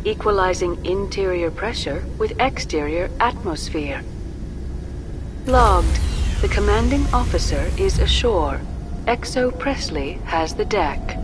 Equalizing interior pressure with exterior atmosphere. Logged. The commanding officer is ashore. Exo Presley has the deck.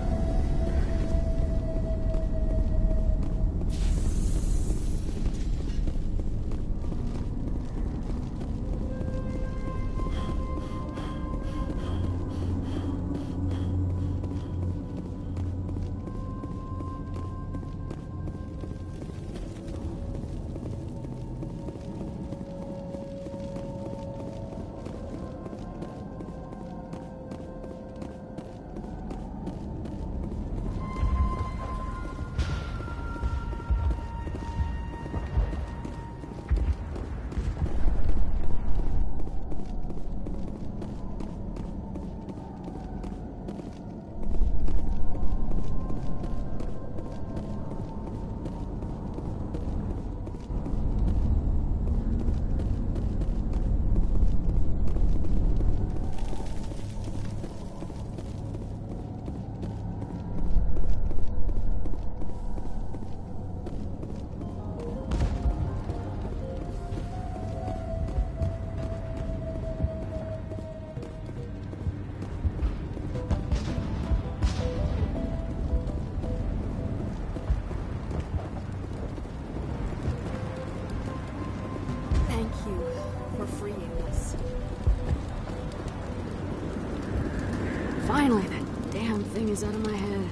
Finally, that damn thing is out of my head.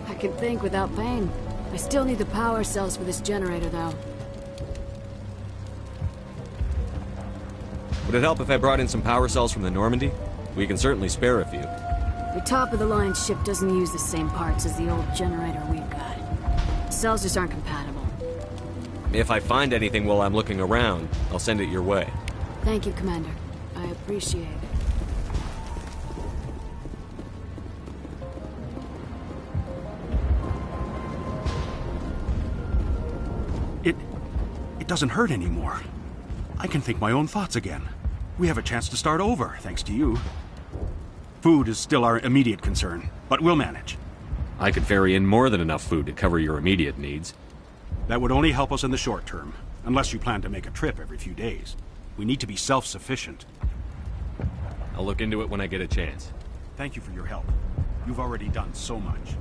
I can think without pain. I still need the power cells for this generator, though. Would it help if I brought in some power cells from the Normandy? We can certainly spare a few. The top-of-the-line ship doesn't use the same parts as the old generator we've got. Cells just aren't compatible. If I find anything while I'm looking around, I'll send it your way. Thank you, Commander. I appreciate it. It doesn't hurt anymore. I can think my own thoughts again. We have a chance to start over, thanks to you. Food is still our immediate concern, but we'll manage. I could ferry in more than enough food to cover your immediate needs. That would only help us in the short term, unless you plan to make a trip every few days. We need to be self-sufficient. I'll look into it when I get a chance. Thank you for your help. You've already done so much.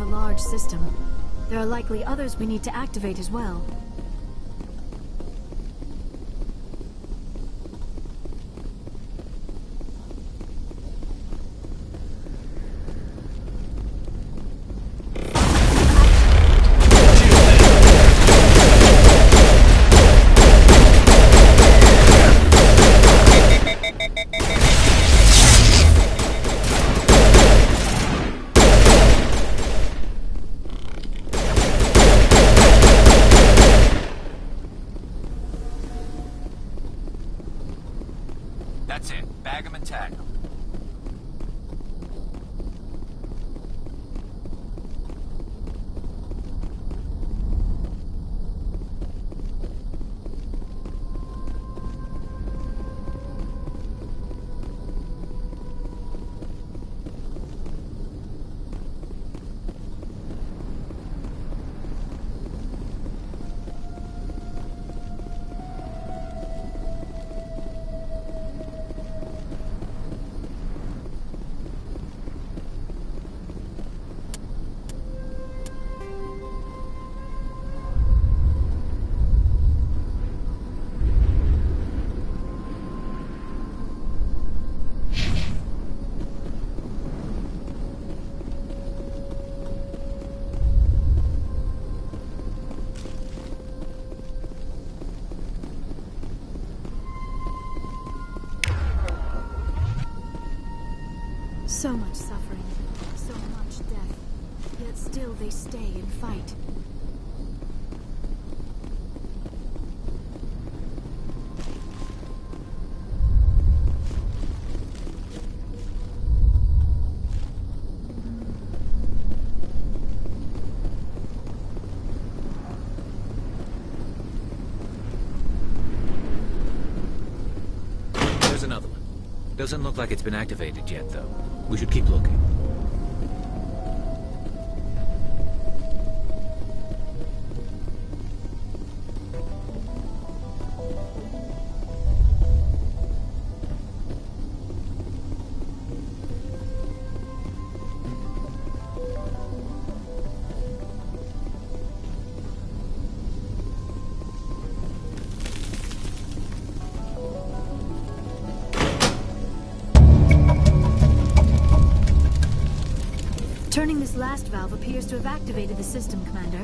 a large system. There are likely others we need to activate as well. That's it. Bag 'em and tag 'em. So much suffering, so much death, yet still they stay and fight. There's another one. Doesn't look like it's been activated yet, though. We should keep looking. Turning this last valve appears to have activated the system, Commander.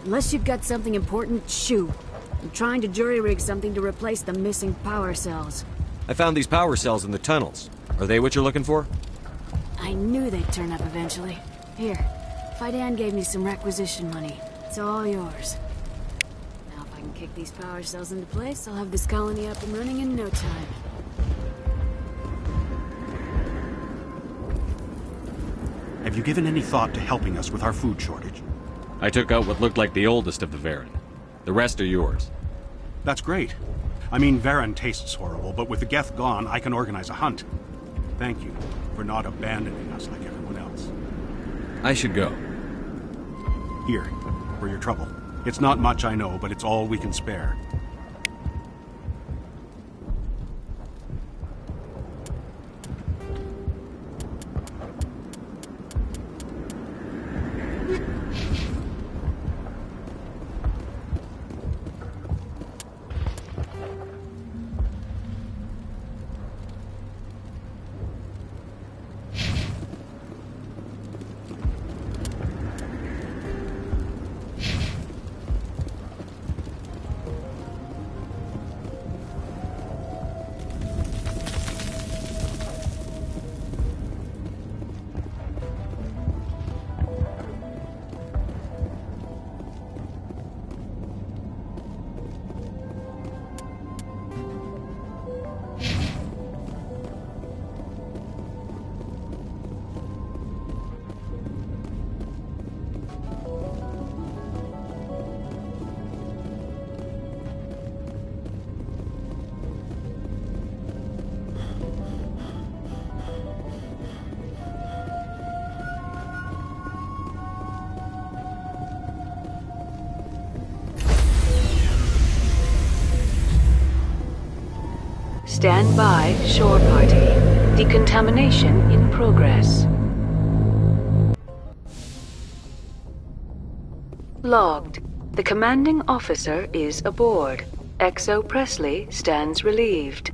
Unless you've got something important, shoot. I'm trying to jury-rig something to replace the missing power cells. I found these power cells in the tunnels. Are they what you're looking for? I knew they'd turn up eventually. Here, Fidan gave me some requisition money. It's all yours. Now if I can kick these power cells into place, I'll have this colony up and running in no time. Have you given any thought to helping us with our food shortage? I took out what looked like the oldest of the Varen. The rest are yours. That's great. I mean, Varen tastes horrible, but with the Geth gone, I can organize a hunt. Thank you for not abandoning us like everyone else. I should go. Here, for your trouble. It's not much, I know, but it's all we can spare. Stand by, shore party. Decontamination in progress. Logged. The commanding officer is aboard. XO Presley stands relieved.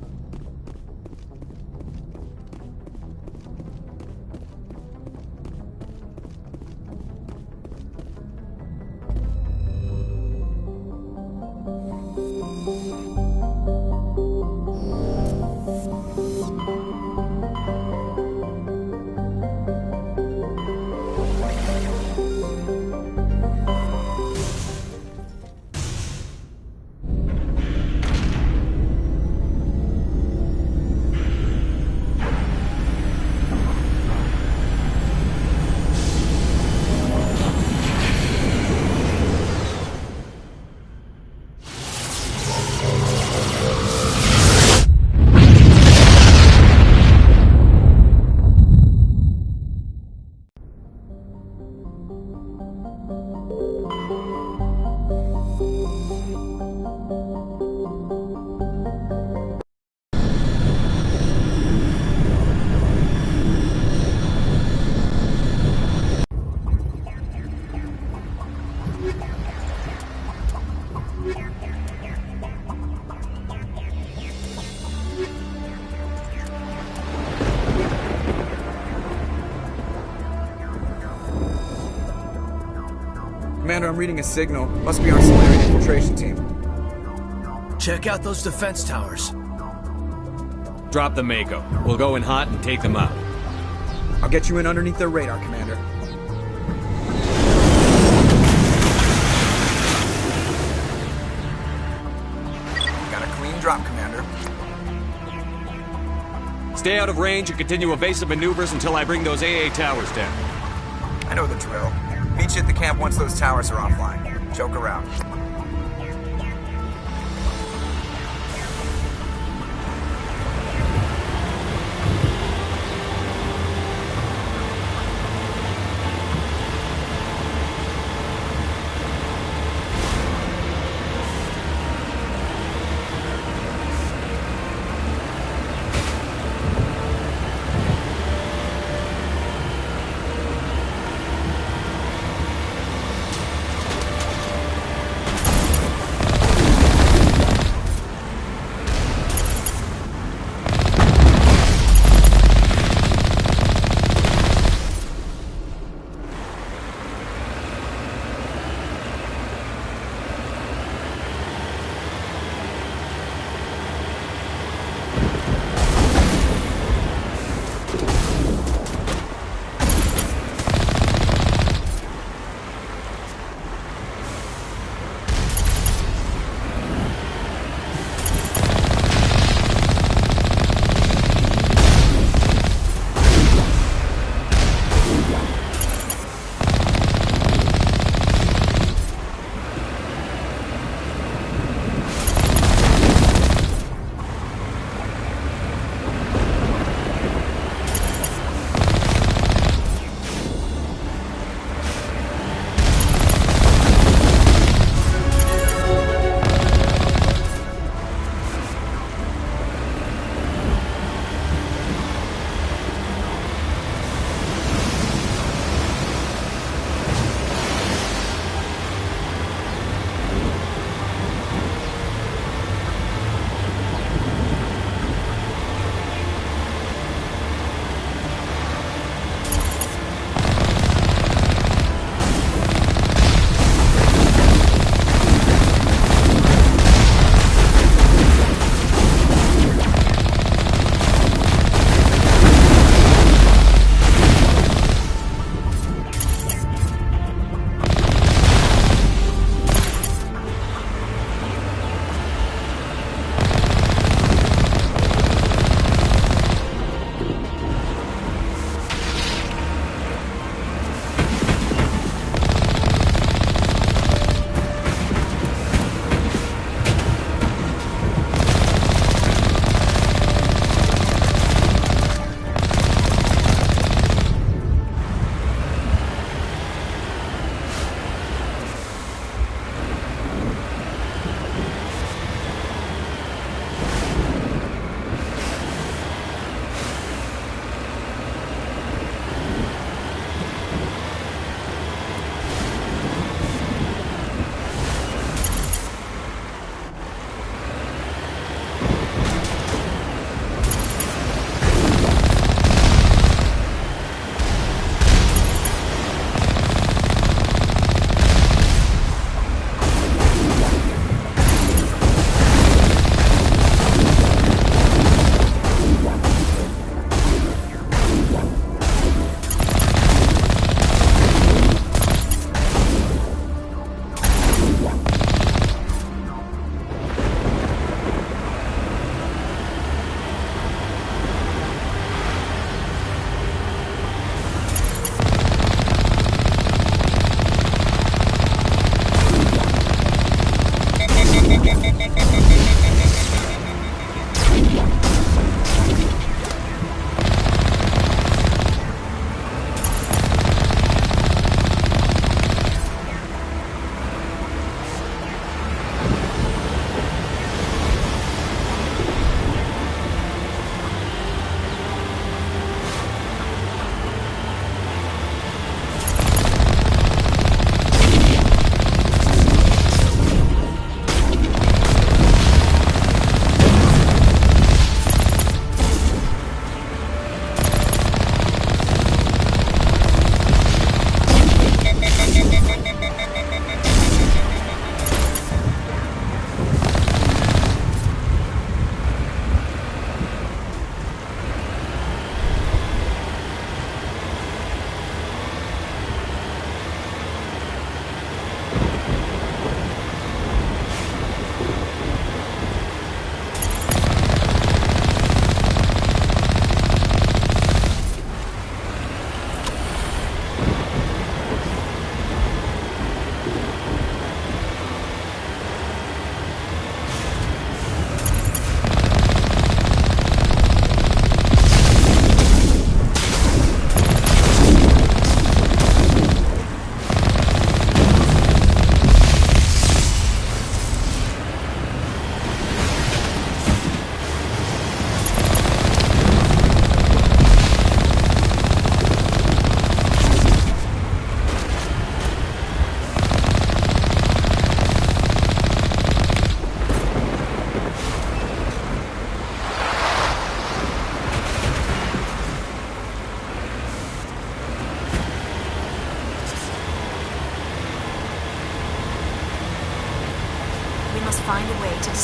Commander, I'm reading a signal. Must be our Solarian infiltration team. Check out those defense towers. Drop the Mako. We'll go in hot and take them out. I'll get you in underneath their radar, Commander. Got a clean drop, Commander. Stay out of range and continue evasive maneuvers until I bring those AA towers down. I know the drill. Meet you at the camp once those towers are offline. Joke around.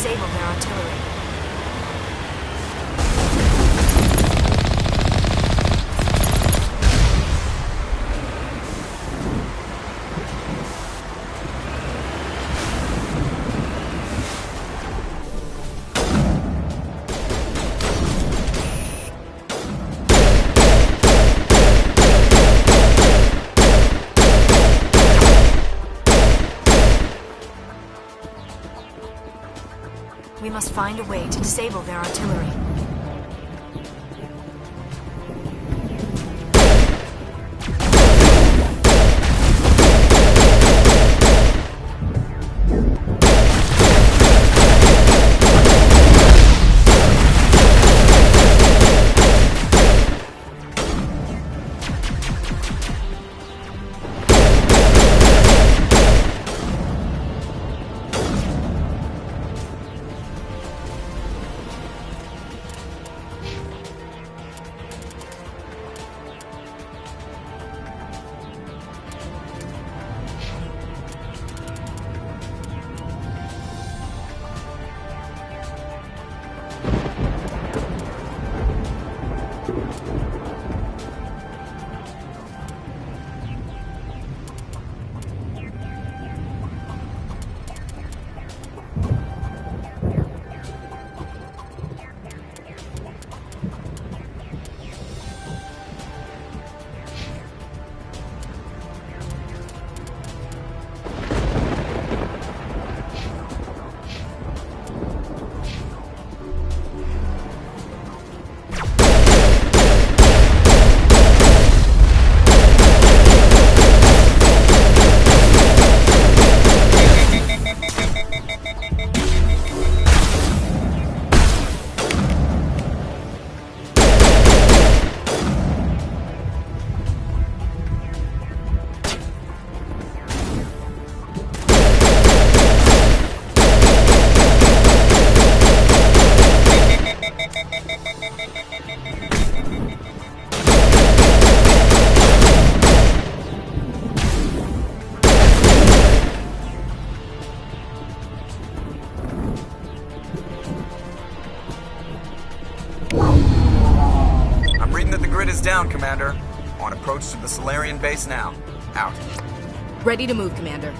disable their artillery. We must find a way to disable their artillery. Down, Commander. On approach to the Solarian base now. Out. Ready to move, Commander.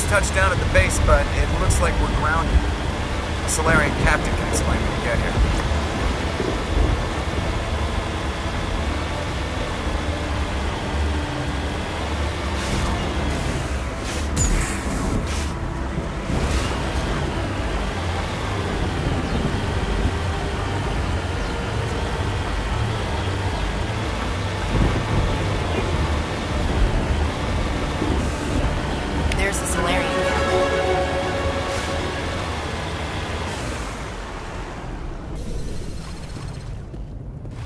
touched down at the base, but it looks like we're grounded. A Solarian captain can explain when we get here. There's the Solarian captain.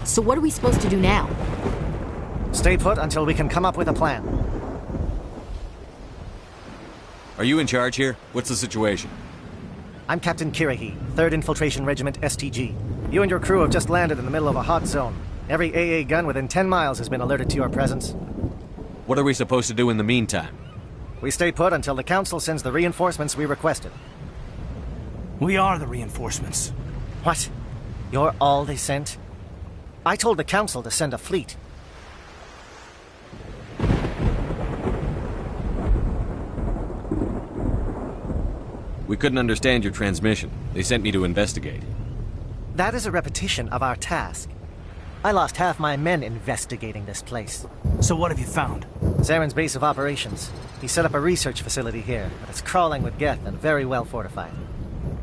So what are we supposed to do now? Stay put until we can come up with a plan. Are you in charge here? What's the situation? I'm Captain Kirahi, 3rd Infiltration Regiment STG. You and your crew have just landed in the middle of a hot zone. Every AA gun within 10 miles has been alerted to your presence. What are we supposed to do in the meantime? We stay put until the Council sends the reinforcements we requested. We are the reinforcements. What? You're all they sent? I told the Council to send a fleet. We couldn't understand your transmission. They sent me to investigate. That is a repetition of our task. I lost half my men investigating this place. So what have you found? Zaren's base of operations. He set up a research facility here, but it's crawling with Geth and very well fortified.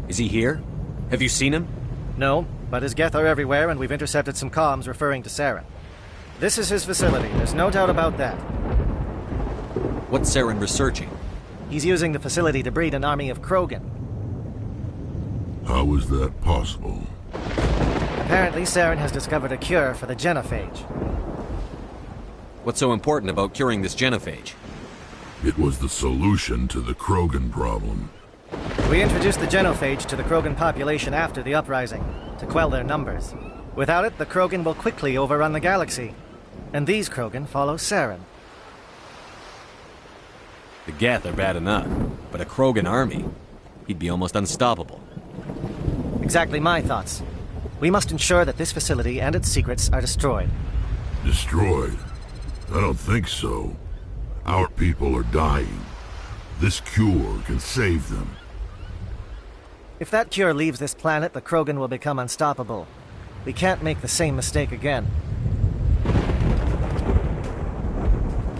Is he here? Have you seen him? No, but his Geth are everywhere, and we've intercepted some comms referring to Saren. This is his facility, there's no doubt about that. What's Saren researching? He's using the facility to breed an army of Krogan. How is that possible? Apparently, Saren has discovered a cure for the genophage. What's so important about curing this genophage? It was the solution to the Krogan problem. We introduced the genophage to the Krogan population after the uprising, to quell their numbers. Without it, the Krogan will quickly overrun the galaxy. And these Krogan follow Saren. The Geth are bad enough, but a Krogan army? He'd be almost unstoppable. Exactly my thoughts. We must ensure that this facility and its secrets are destroyed. Destroyed? I don't think so. Our people are dying. This cure can save them. If that cure leaves this planet, the Krogan will become unstoppable. We can't make the same mistake again.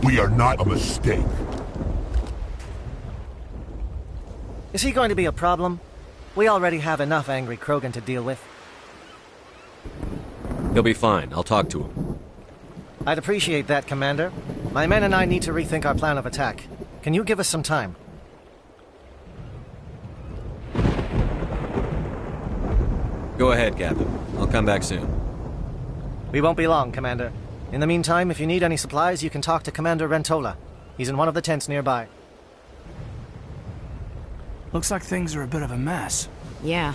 We are not a mistake. Is he going to be a problem? We already have enough angry Krogan to deal with. He'll be fine. I'll talk to him. I'd appreciate that, Commander. My men and I need to rethink our plan of attack. Can you give us some time? Go ahead, Captain. I'll come back soon. We won't be long, Commander. In the meantime, if you need any supplies, you can talk to Commander Rentola. He's in one of the tents nearby. Looks like things are a bit of a mess. Yeah.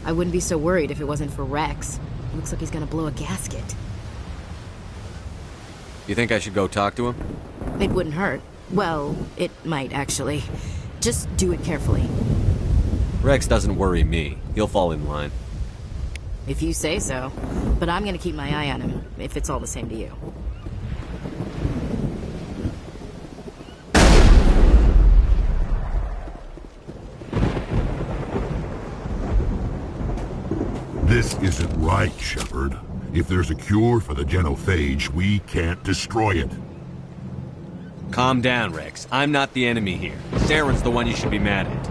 I wouldn't be so worried if it wasn't for Rex. Looks like he's gonna blow a gasket. You think I should go talk to him? It wouldn't hurt. Well, it might, actually. Just do it carefully. Rex doesn't worry me. He'll fall in line. If you say so. But I'm gonna keep my eye on him, if it's all the same to you. This isn't right, Shepard. If there's a cure for the genophage, we can't destroy it. Calm down, Rex. I'm not the enemy here. Saren's the one you should be mad at.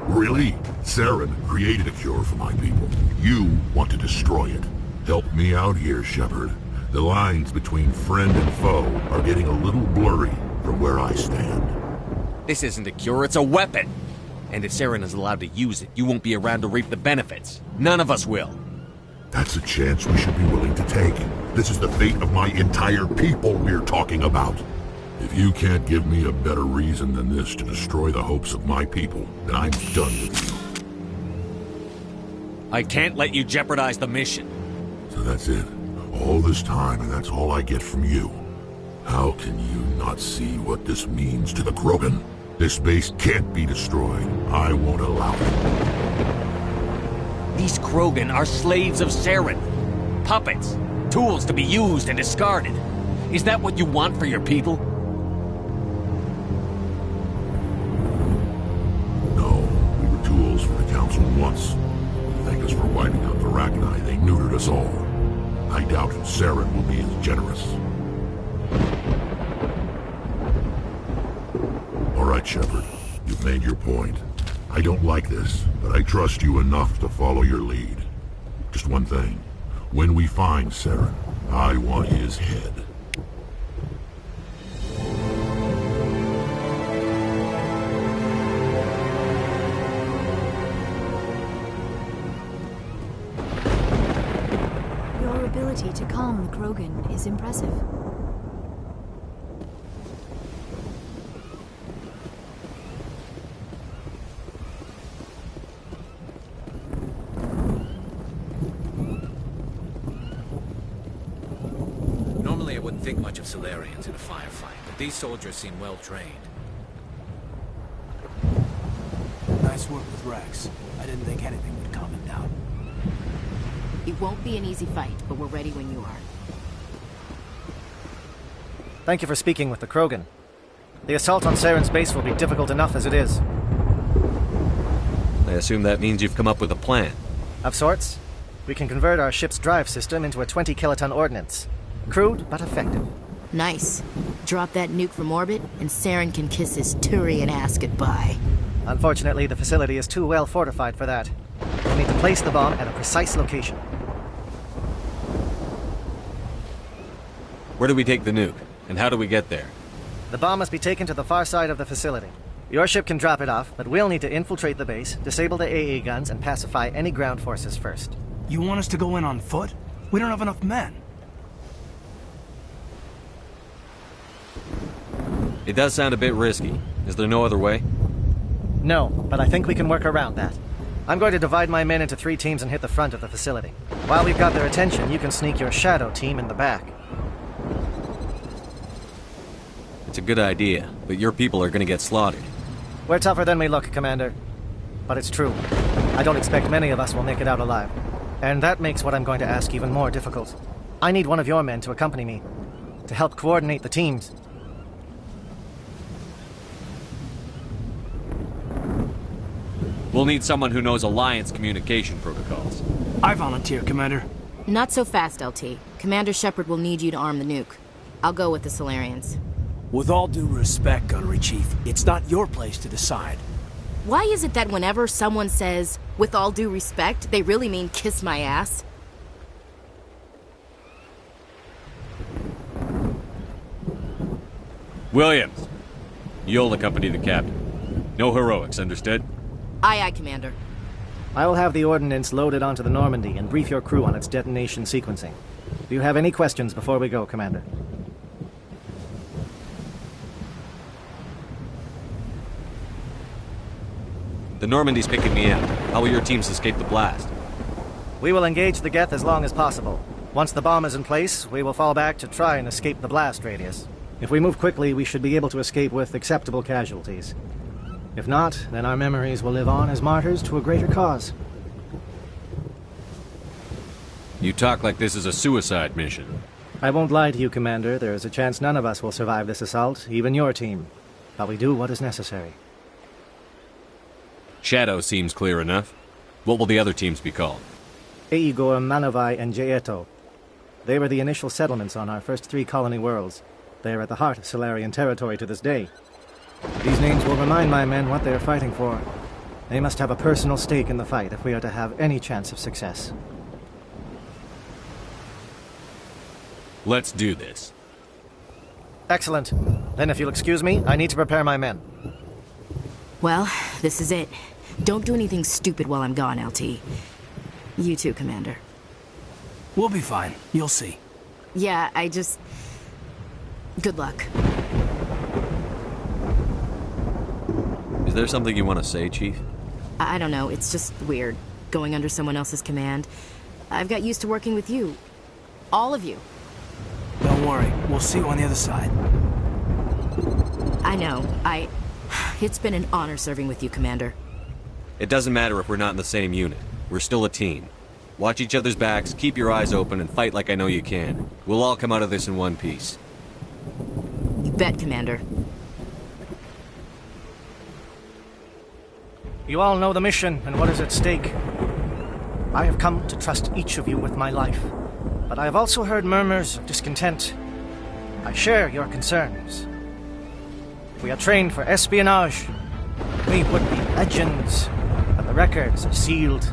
Really? Saren created a cure for my people. You want to destroy it. Help me out here, Shepard. The lines between friend and foe are getting a little blurry from where I stand. This isn't a cure, it's a weapon! And if Saren is allowed to use it, you won't be around to reap the benefits. None of us will. That's a chance we should be willing to take. This is the fate of my entire people we're talking about. If you can't give me a better reason than this to destroy the hopes of my people, then I'm done with you. I can't let you jeopardize the mission. So that's it. All this time, and that's all I get from you. How can you not see what this means to the Krogan? This base can't be destroyed. I won't allow it. These Krogan are slaves of Saren. Puppets. Tools to be used and discarded. Is that what you want for your people? Saren will be as generous. All right, Shepard. You've made your point. I don't like this, but I trust you enough to follow your lead. Just one thing. When we find Saren, I want his head. Your ability to calm the Krogan is impressive. Normally I wouldn't think much of Solarians in a firefight, but these soldiers seem well trained. Nice work with Rex. I didn't think anything would calm him down. It won't be an easy fight, but we're ready when you are. Thank you for speaking with the Krogan. The assault on Saren's base will be difficult enough as it is. I assume that means you've come up with a plan. Of sorts. We can convert our ship's drive system into a 20-kiloton ordnance. Crude, but effective. Nice. Drop that nuke from orbit, and Saren can kiss his Turian ass goodbye. Unfortunately, the facility is too well fortified for that. We'll need to place the bomb at a precise location. Where do we take the nuke? And how do we get there? The bomb must be taken to the far side of the facility. Your ship can drop it off, but we'll need to infiltrate the base, disable the AA guns, and pacify any ground forces first. You want us to go in on foot? We don't have enough men. It does sound a bit risky. Is there no other way? No, but I think we can work around that. I'm going to divide my men into 3 teams and hit the front of the facility. While we've got their attention, you can sneak your shadow team in the back. It's a good idea, but your people are gonna get slaughtered. We're tougher than we look, Commander. But it's true. I don't expect many of us will make it out alive. And that makes what I'm going to ask even more difficult. I need one of your men to accompany me, to help coordinate the teams. We'll need someone who knows Alliance communication protocols. I volunteer, Commander. Not so fast, LT. Commander Shepard will need you to arm the nuke. I'll go with the Solarians. With all due respect, Gunnery Chief, it's not your place to decide. Why is it that whenever someone says, with all due respect, they really mean kiss my ass? Williams, you'll accompany the captain. No heroics, understood? Aye, aye, Commander. I will have the ordnance loaded onto the Normandy and brief your crew on its detonation sequencing. Do you have any questions before we go, Commander? The Normandy's picking me up. How will your teams escape the blast? We will engage the Geth as long as possible. Once the bomb is in place, we will fall back to try and escape the blast radius. If we move quickly, we should be able to escape with acceptable casualties. If not, then our memories will live on as martyrs to a greater cause. You talk like this is a suicide mission. I won't lie to you, Commander. There is a chance none of us will survive this assault, even your team. But we do what is necessary. Shadow seems clear enough. What will the other teams be called? Igor, Manovai, and Jaeto. They were the initial settlements on our first 3 colony worlds. They are at the heart of Solarian territory to this day. These names will remind my men what they are fighting for. They must have a personal stake in the fight if we are to have any chance of success. Let's do this. Excellent. Then if you'll excuse me, I need to prepare my men. Well, this is it. Don't do anything stupid while I'm gone, LT. You too, Commander. We'll be fine. You'll see. Yeah, good luck. Is there something you want to say, Chief? I don't know, it's just weird, going under someone else's command. I've got used to working with you. All of you. Don't worry, we'll see you on the other side. I know, It's been an honor serving with you, Commander. It doesn't matter if we're not in the same unit. We're still a team. Watch each other's backs, keep your eyes open, and fight like I know you can. We'll all come out of this in one piece. You bet, Commander. You all know the mission and what is at stake. I have come to trust each of you with my life. but I have also heard murmurs of discontent. I share your concerns. We are trained for espionage. We would be legends, but the records are sealed.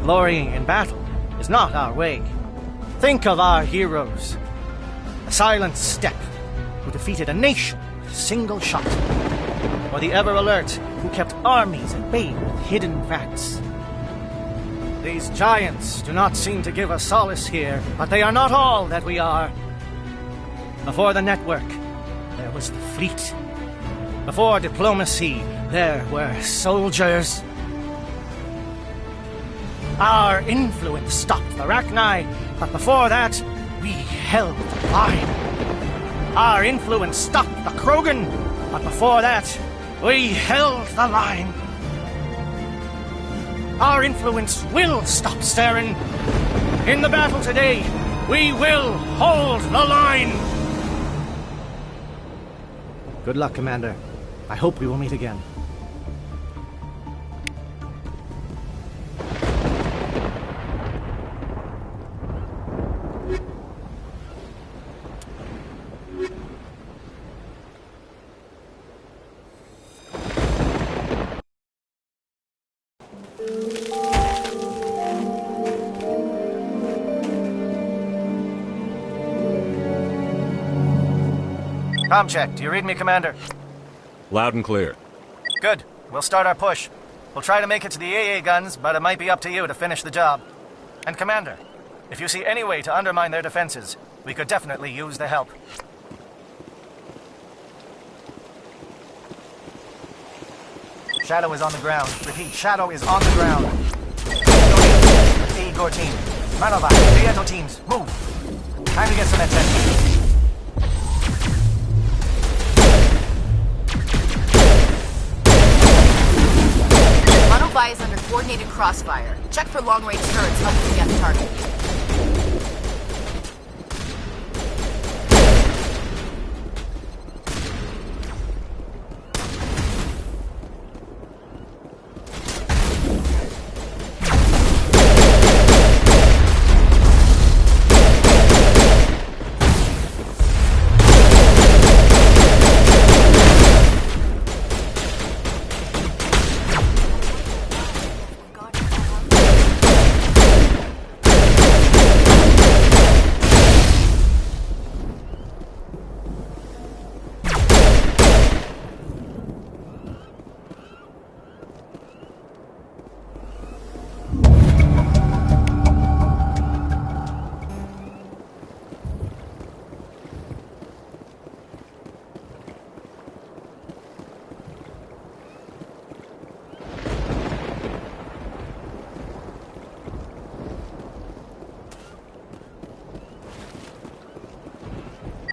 Glory in battle is not our way. Think of our heroes. The silent step who defeated a nation with a single shot. Or the ever-alert who kept armies at bay with hidden facts. These giants do not seem to give us solace here, but they are not all that we are. Before the network, there was the fleet. Before diplomacy, there were soldiers. Our influence stopped the Rachni, but before that, we held the line. Our influence stopped the Krogan, but before that, we held the line. Our influence will stop Saren. In the battle today, we will hold the line. Good luck, Commander. I hope we will meet again. Comm check. Do you read me, Commander? Loud and clear. Good. We'll start our push. We'll try to make it to the AA guns, but it might be up to you to finish the job. And Commander, if you see any way to undermine their defenses, we could definitely use the help. Shadow is on the ground. Repeat, Shadow is on the ground. A Gore team. Manova, Prieto teams, move. Time to get some attention. Manova is under coordinated crossfire. Check for long-range turrets helping to get the target.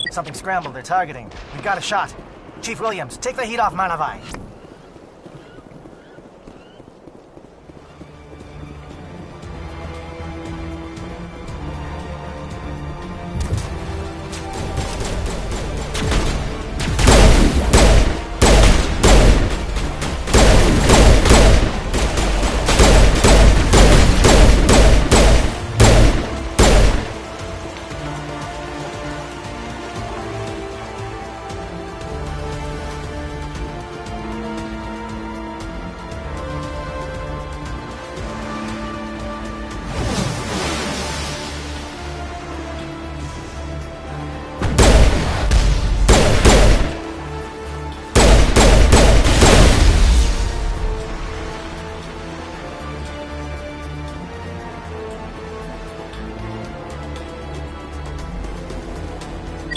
Something scrambled. They're targeting. We've got a shot. Chief Williams, take the heat off Manavai.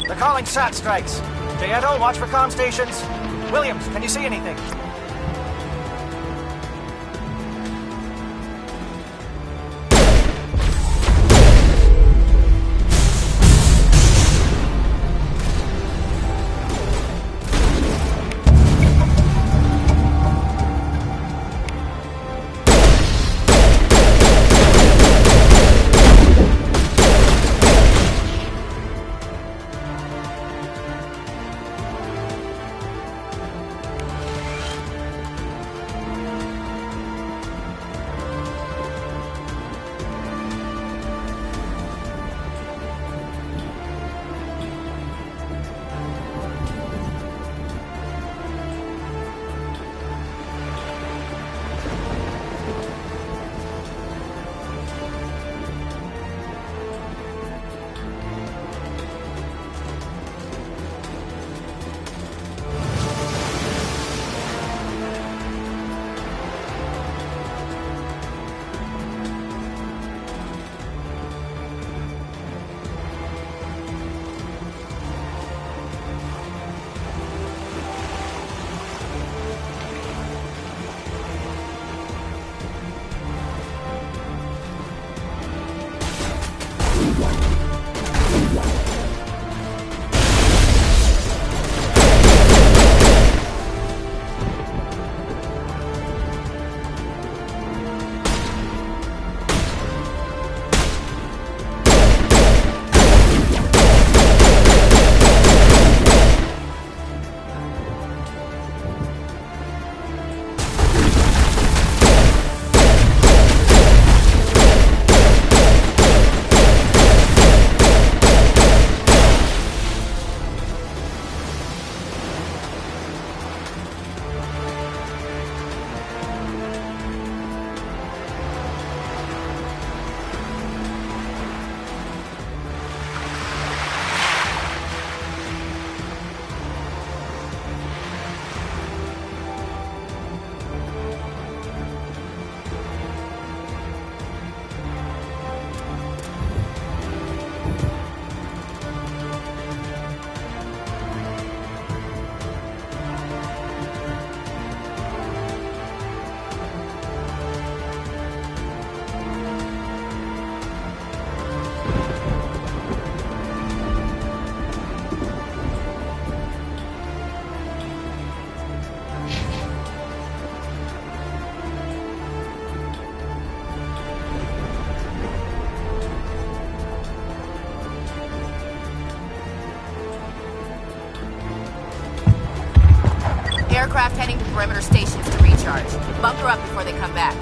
They're calling SAT strikes. Jaeto, watch for comm stations. Williams, can you see anything? aircraft heading to perimeter stations to recharge. Bunker up before they come back.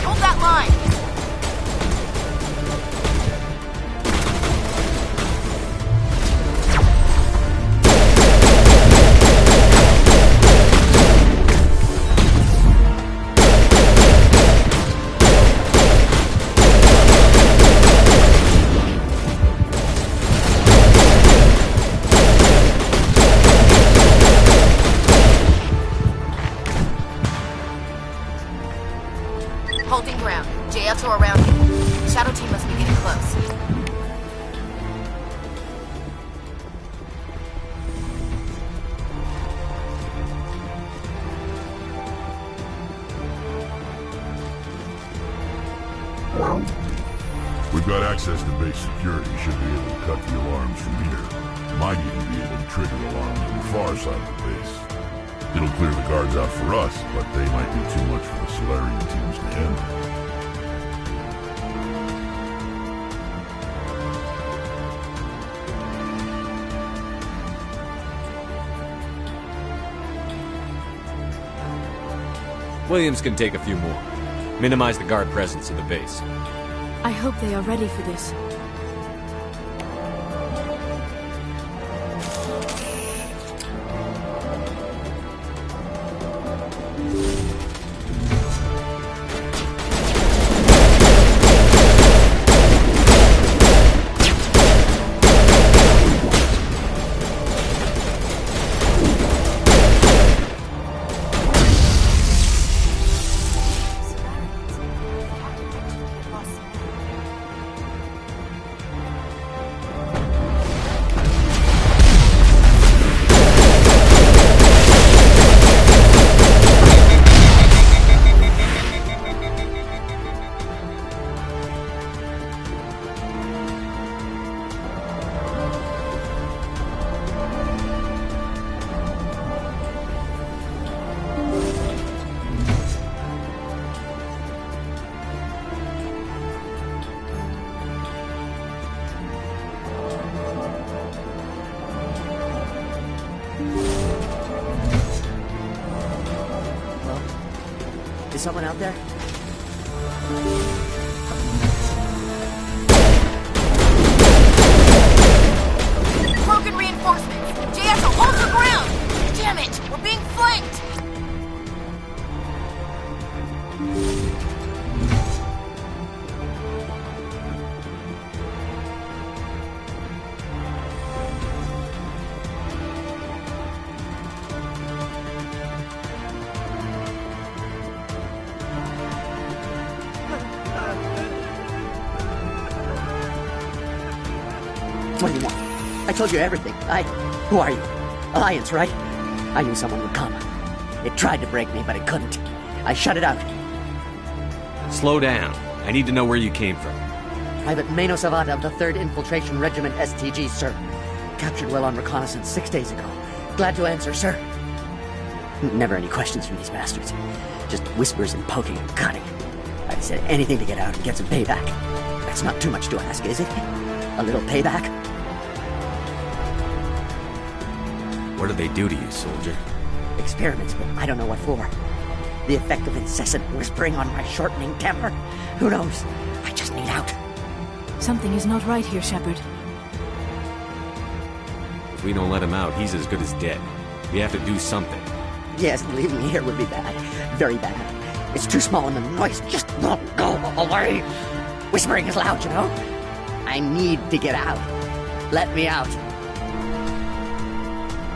Hold that line! Holding ground. JL2 around you. Shadow team must be getting close. We've got access to base security. Should be able to cut the alarms from here. Might even be able to trigger alarms on the far side of the base. It'll clear the guards out for us, but they might be too much for the Solarian teams to handle. Williams can take a few more. Minimize the guard presence in the base. I hope they are ready for this. Is someone out there? Broken reinforcements! JS, hold your ground! Damn it! We're being flanked! What do you want? I told you everything. Who are you? Alliance, right? I knew someone would come. It tried to break me, but it couldn't. I shut it out. Slow down. I need to know where you came from. Private Mano Savata of the 3rd Infiltration Regiment STG, sir. Captured well on reconnaissance 6 days ago. Glad to answer, sir. Never any questions from these bastards. Just whispers and poking and cutting. I'd said anything to get out and get some payback. That's not too much to ask, is it? A little payback? What did they do to you, soldier? Experiments, but I don't know what for. The effect of incessant whispering on my shortening temper? Who knows? I just need out. Something is not right here, Shepard. If we don't let him out, he's as good as dead. We have to do something. Yes, leaving me here would be bad. Very bad. It's too small and the noise just won't go away. Whispering is loud, you know? I need to get out. Let me out.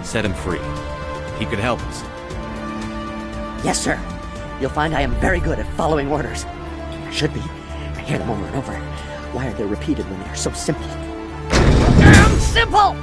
Set him free. He could help us. Yes, sir. You'll find I am very good at following orders. I should be. I hear them over and over. Why are they repeated when they are so simple? Damn simple!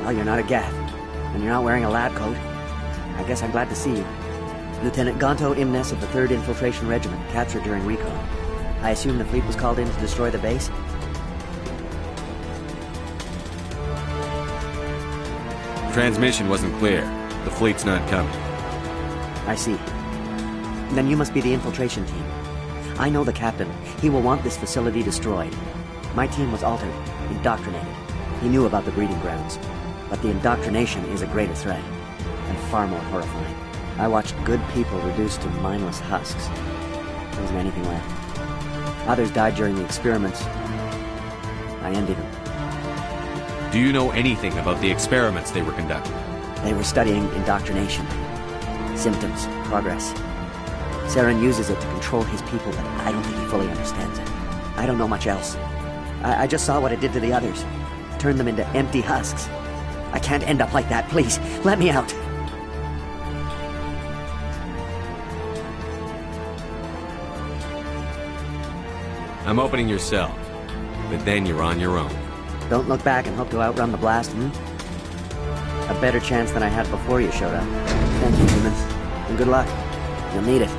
Well, you're not a Gath, and you're not wearing a lab coat. I guess I'm glad to see you. Lieutenant Gonto Imnes of the 3rd Infiltration Regiment, captured during recon. I assume the fleet was called in to destroy the base? Transmission wasn't clear. The fleet's not coming. I see. Then you must be the infiltration team. I know the captain. He will want this facility destroyed. My team was altered, indoctrinated. He knew about the breeding grounds. But the indoctrination is a greater threat, and far more horrifying. I watched good people reduced to mindless husks. There wasn't anything left. Others died during the experiments. I ended them. Do you know anything about the experiments they were conducting? They were studying indoctrination. Symptoms, progress. Saren uses it to control his people, but I don't think he fully understands it. I don't know much else. I just saw what it did to the others. Turned them into empty husks. I can't end up like that, please. Let me out. I'm opening your cell, but then you're on your own. Don't look back and hope to outrun the blast, A better chance than I had before you showed up. Thank you, humans. And good luck. You'll need it.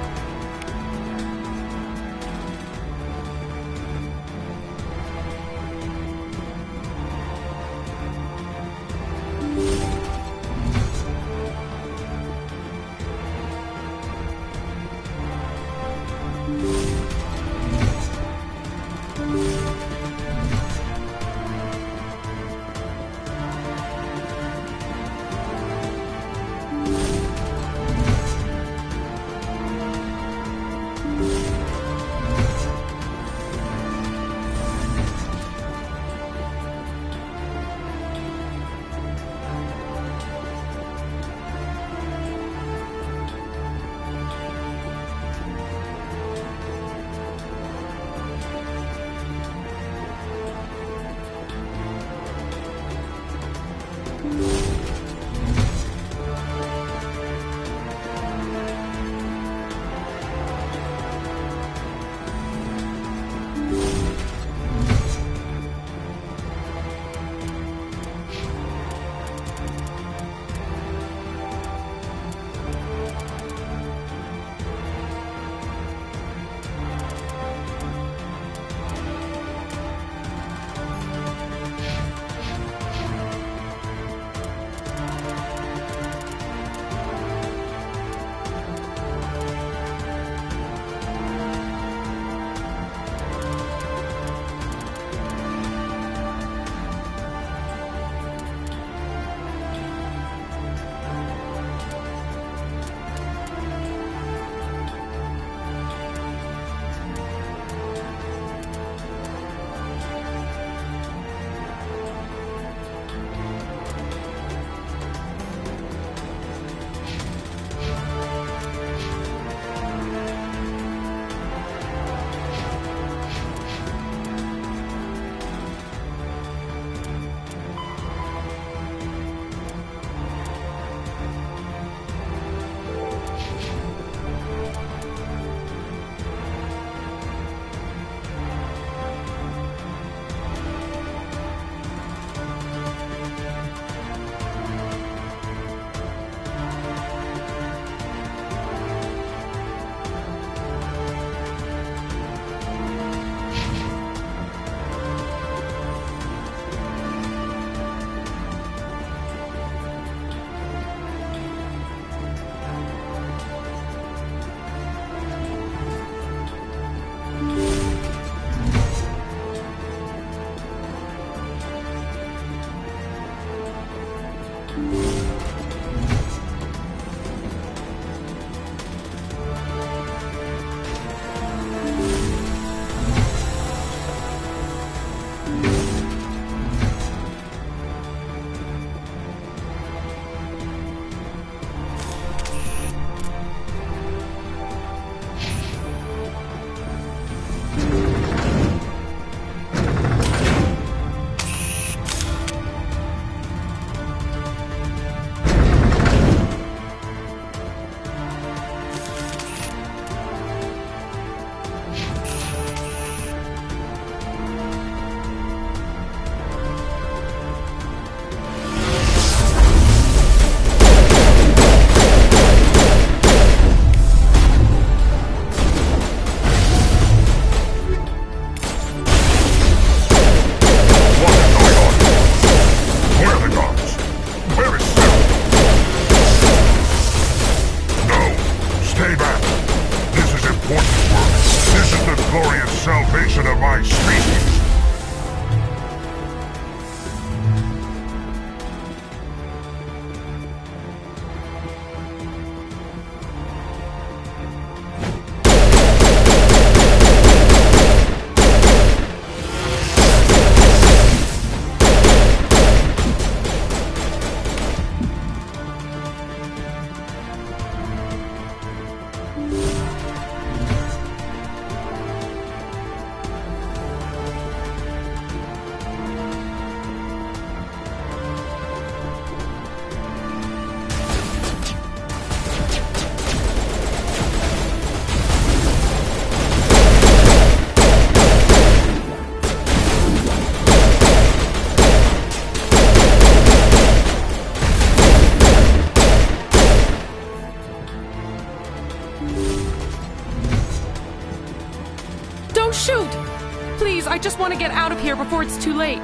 I just want to get out of here before it's too late.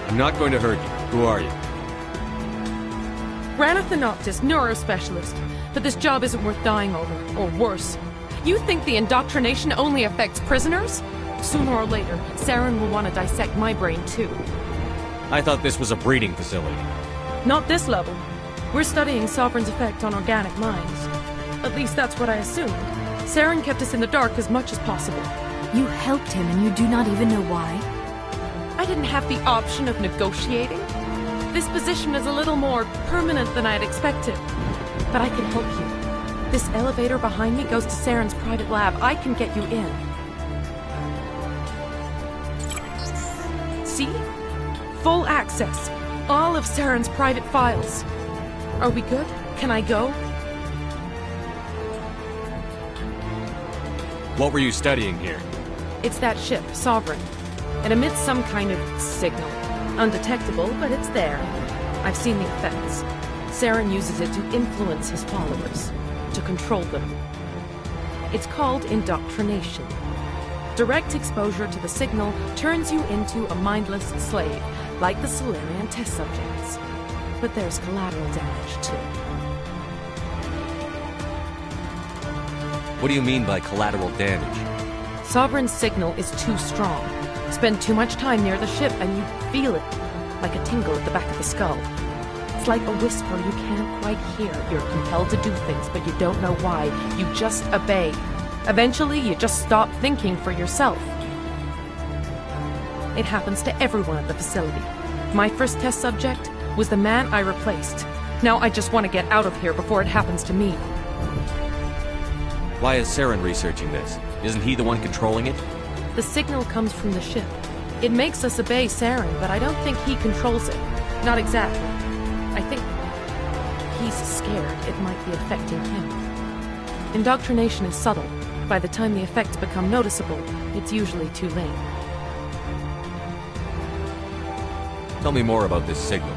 I'm not going to hurt you. Who are you? Ranathan Thanoptis, neurospecialist. But this job isn't worth dying over, or worse. You think the indoctrination only affects prisoners? Sooner or later, Saren will want to dissect my brain too. I thought this was a breeding facility. Not this level. We're studying Sovereign's effect on organic minds. At least that's what I assumed. Saren kept us in the dark as much as possible. You helped him and you do not even know why? I didn't have the option of negotiating. This position is a little more permanent than I had expected. But I can help you. This elevator behind me goes to Saren's private lab. I can get you in. See? Full access. All of Saren's private files. Are we good? Can I go? What were you studying here? It's that ship, Sovereign. It emits some kind of signal. Undetectable, but it's there. I've seen the effects. Saren uses it to influence his followers, to control them. It's called indoctrination. Direct exposure to the signal turns you into a mindless slave, like the Solarian test subjects. But there's collateral damage, too. What do you mean by collateral damage? Sovereign's signal is too strong. Spend too much time near the ship and you feel it, like a tingle at the back of the skull. It's like a whisper you can't quite hear. You're compelled to do things, but you don't know why. You just obey. Eventually, you just stop thinking for yourself. It happens to everyone at the facility. My first test subject was the man I replaced. Now I just want to get out of here before it happens to me. Why is Saren researching this? Isn't he the one controlling it? The signal comes from the ship. It makes us obey Saren, but I don't think he controls it. Not exactly. I think he's scared it might be affecting him. Indoctrination is subtle. By the time the effects become noticeable, it's usually too late. Tell me more about this signal.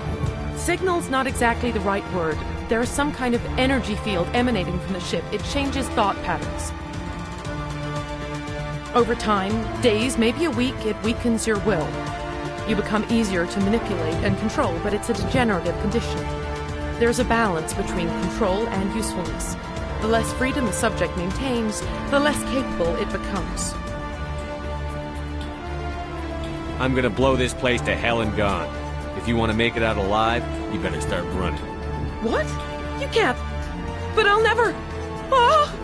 Signal's not exactly the right word. There is some kind of energy field emanating from the ship. It changes thought patterns. Over time, days, maybe a week, it weakens your will. You become easier to manipulate and control, but it's a degenerative condition. There's a balance between control and usefulness. The less freedom the subject maintains, the less capable it becomes. I'm gonna blow this place to hell and gone. If you want to make it out alive, you better start running. What? You can't. But I'll never. Oh!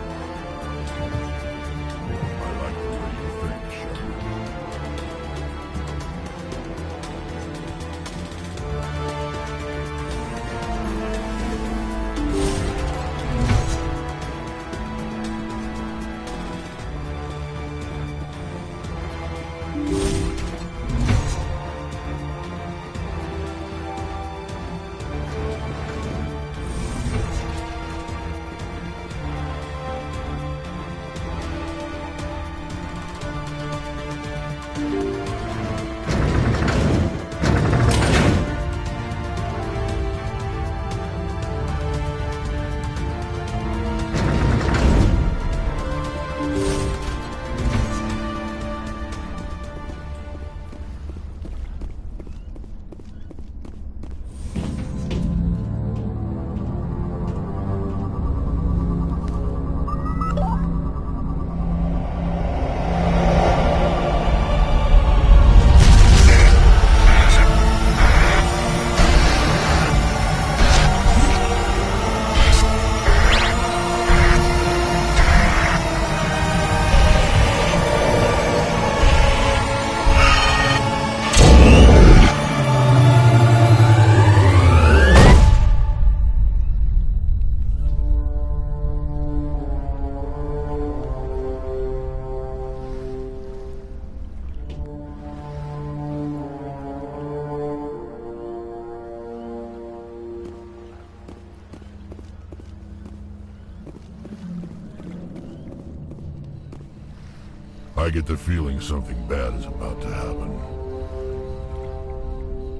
I get the feeling something bad is about to happen.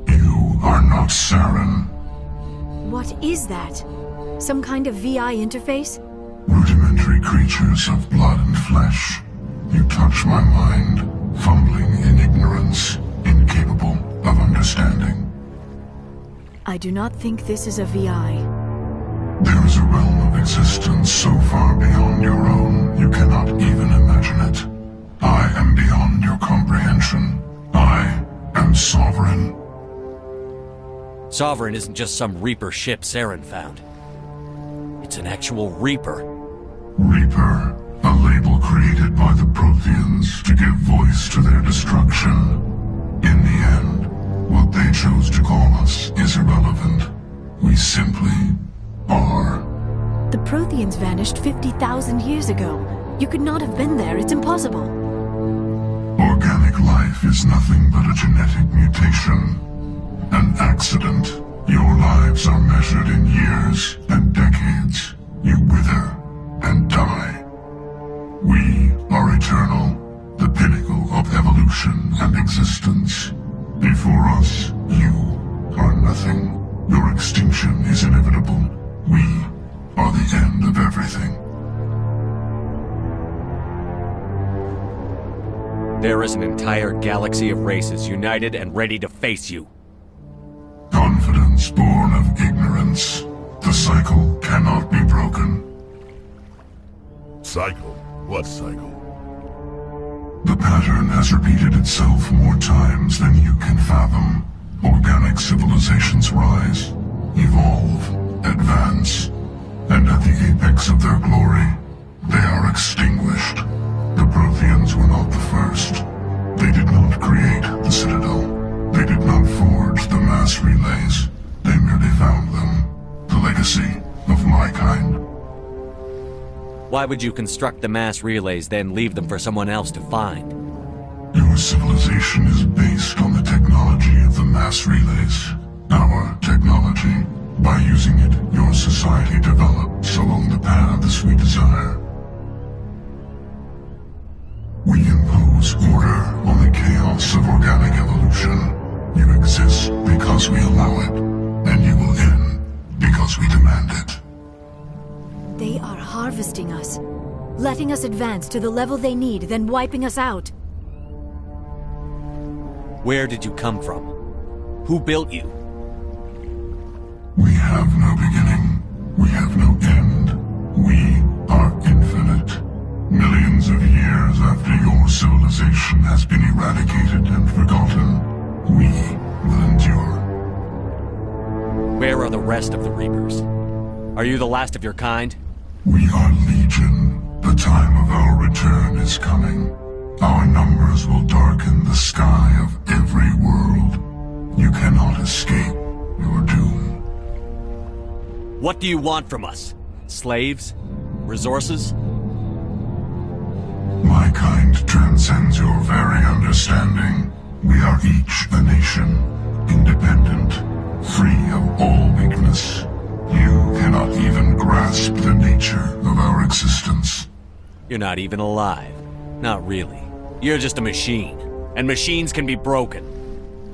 You are not Saren. What is that? Some kind of VI interface? Rudimentary creatures of blood and flesh. You touch my mind, fumbling in ignorance, incapable of understanding. I do not think this is a VI. There is a realm of existence so far beyond your own, you cannot even imagine it. I am beyond your comprehension. I am Sovereign. Sovereign isn't just some Reaper ship Saren found. It's an actual Reaper. Reaper, a label created by the Protheans to give voice to their destruction. In the end, what they chose to call us is irrelevant. We simply are. The Protheans vanished 50,000 years ago. You could not have been there. It's impossible. Organic life is nothing but a genetic mutation. An accident. Your lives are measured in years and decades. You wither and die. We are eternal, the pinnacle of evolution and existence. Before us, you are nothing. Your extinction is inevitable. We are the end of everything. There is an entire galaxy of races united and ready to face you. Confidence born of ignorance. The cycle cannot be broken. Cycle? What cycle? The pattern has repeated itself more times than you can fathom. Organic civilizations rise, evolve, advance, and at the apex of their glory, they are extinguished. The Protheans were not the first. They did not create the Citadel. They did not forge the mass relays. They merely found them. The legacy of my kind. Why would you construct the mass relays, then leave them for someone else to find? Your civilization is based on the technology of the mass relays. Our technology. By using it, your society develops along the paths we desire. We impose order on the chaos of organic evolution. You exist because we allow it, and you will end because we demand it. They are harvesting us, letting us advance to the level they need, then wiping us out. Where did you come from? Who built you? We have no beginning. We have no end. We are infinite. Millions of years after your civilization has been eradicated and forgotten, we will endure. Where are the rest of the Reapers? Are you the last of your kind? We are Legion. The time of our return is coming. Our numbers will darken the sky of every world. You cannot escape your doom. What do you want from us? Slaves? Resources? My kind transcends your very understanding. We are each a nation, independent, free of all weakness. You cannot even grasp the nature of our existence. You're not even alive. Not really. You're just a machine. And machines can be broken.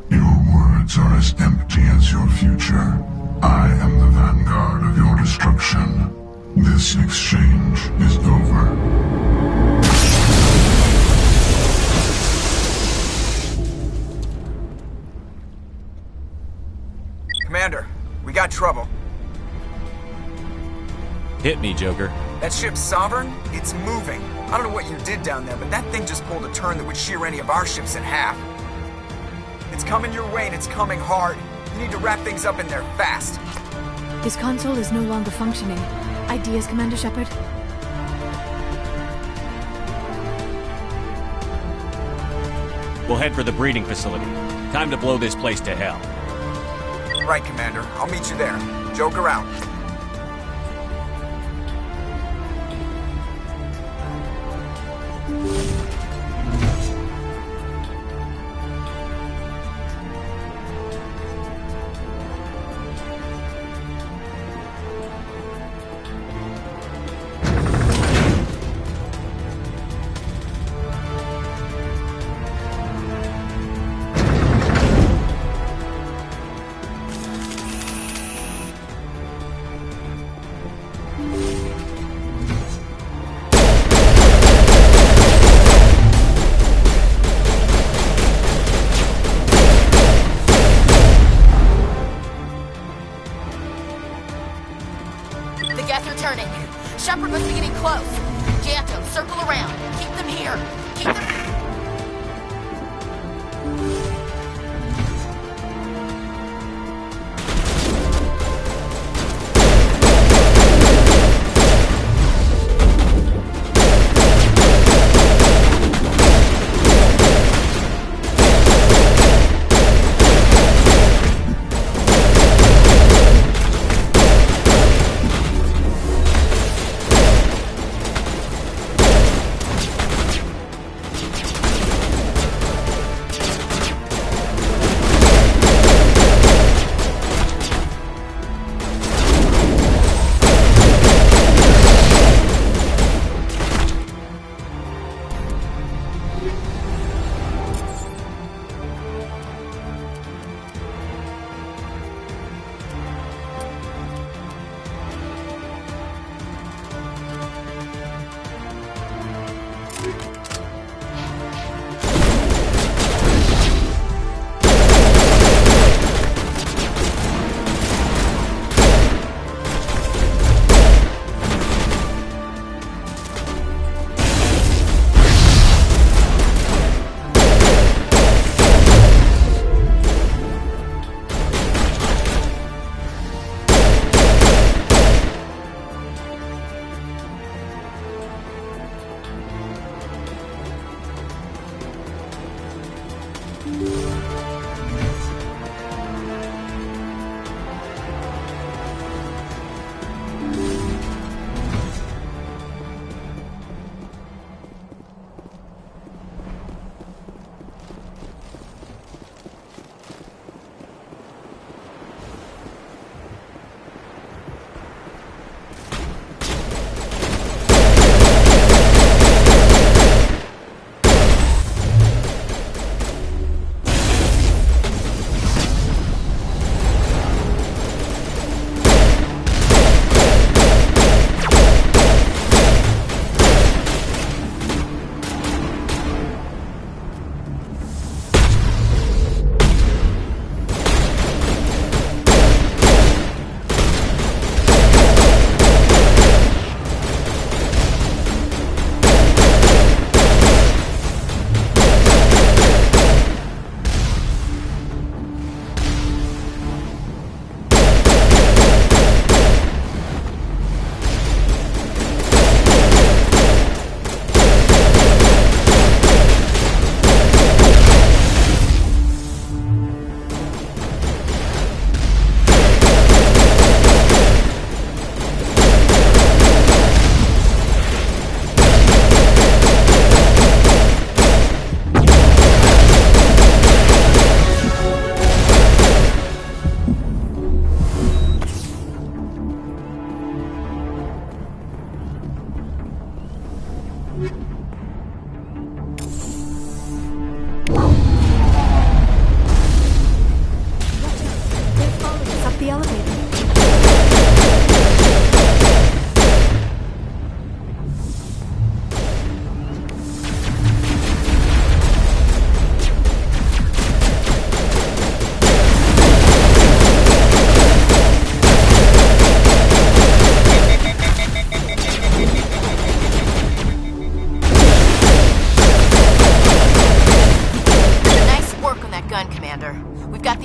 Your words are as empty as your future. I am the vanguard of your destruction. This exchange is over. Commander, we got trouble. Hit me, Joker. That ship's Sovereign? It's moving. I don't know what you did down there, but that thing just pulled a turn that would shear any of our ships in half. It's coming your way and it's coming hard. You need to wrap things up in there fast. This console is no longer functioning. Ideas, Commander Shepard? We'll head for the breeding facility. Time to blow this place to hell. Right, Commander. I'll meet you there. Joker out. The Geth are turning. Shepard must be getting close. Janto, circle around. Keep them here. Keep them...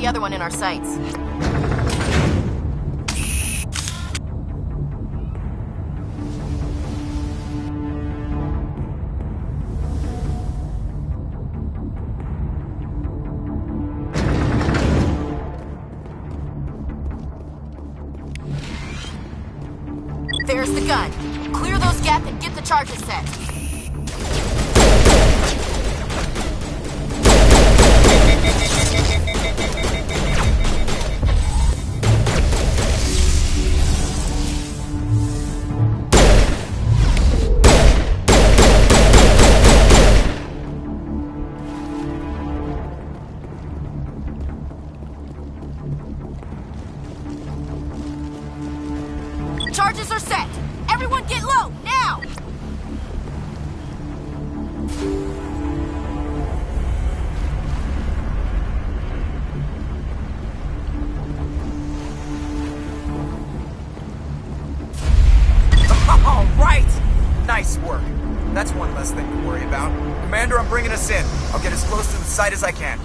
other one in our sights. There's the gun. Clear those gaps and get the charges set. Charges are set! Everyone get low, now! Nice work. That's one less thing to worry about. Commander, I'm bringing us in. I'll get as close to the site as I can.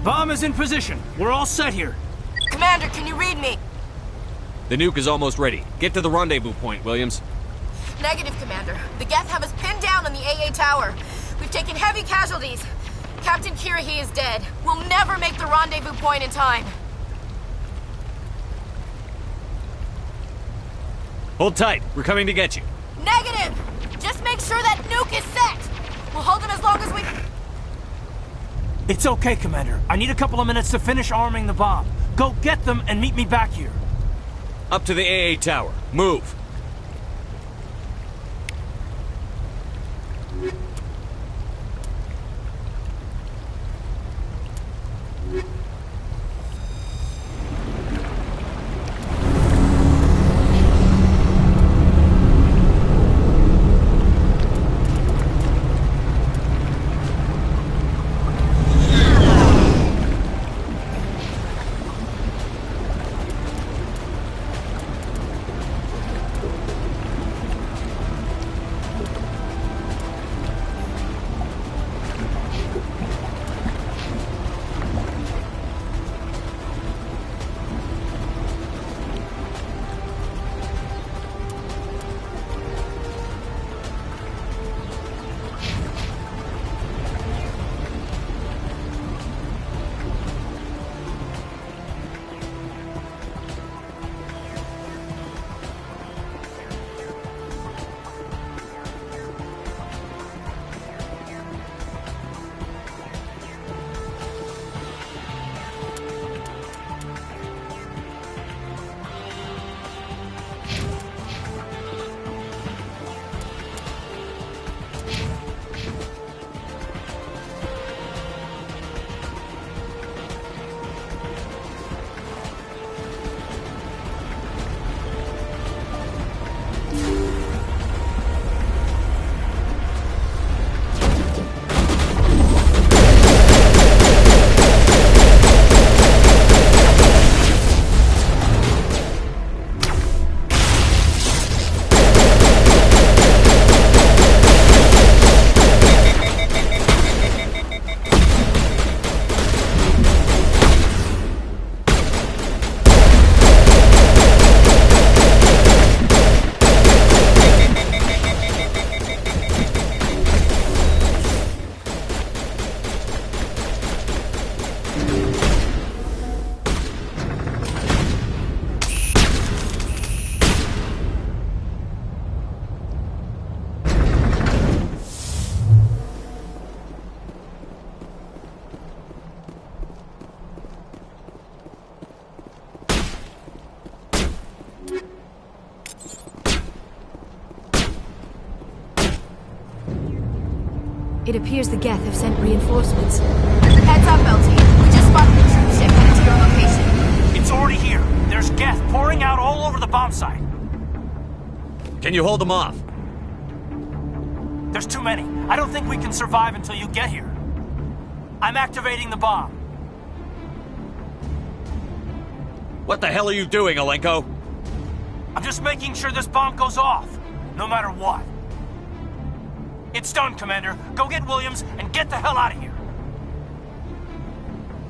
Bomb is in position. We're all set here. Commander, can you read me? The nuke is almost ready. Get to the rendezvous point, Williams. Negative, Commander. The Geth have us pinned down on the AA tower. We've taken heavy casualties. Captain Kirahi is dead. We'll never make the rendezvous point in time. Hold tight. We're coming to get you. Negative! Just make sure that nuke is set! We'll hold them as long as we... It's okay, Commander. I need a couple of minutes to finish arming the bomb. Go get them and meet me back here. Up to the AA tower. Move. It appears the Geth have sent reinforcements. Heads up, LT. We just spotted the troop ship headed to your location. It's already here. There's Geth pouring out all over the bomb site. Can you hold them off? There's too many. I don't think we can survive until you get here. I'm activating the bomb. What the hell are you doing, Alenko? I'm just making sure this bomb goes off, no matter what. It's done, Commander. Go get Williams and get the hell out of here.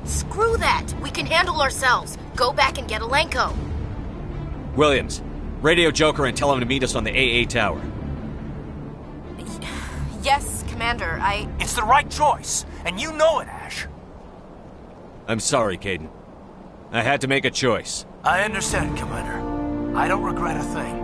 Screw that. We can handle ourselves. Go back and get Alenko. Williams, radio Joker and tell him to meet us on the AA tower. Yes, Commander, It's the right choice, and you know it, Ash. I'm sorry, Caden. I had to make a choice. I understand, Commander. I don't regret a thing.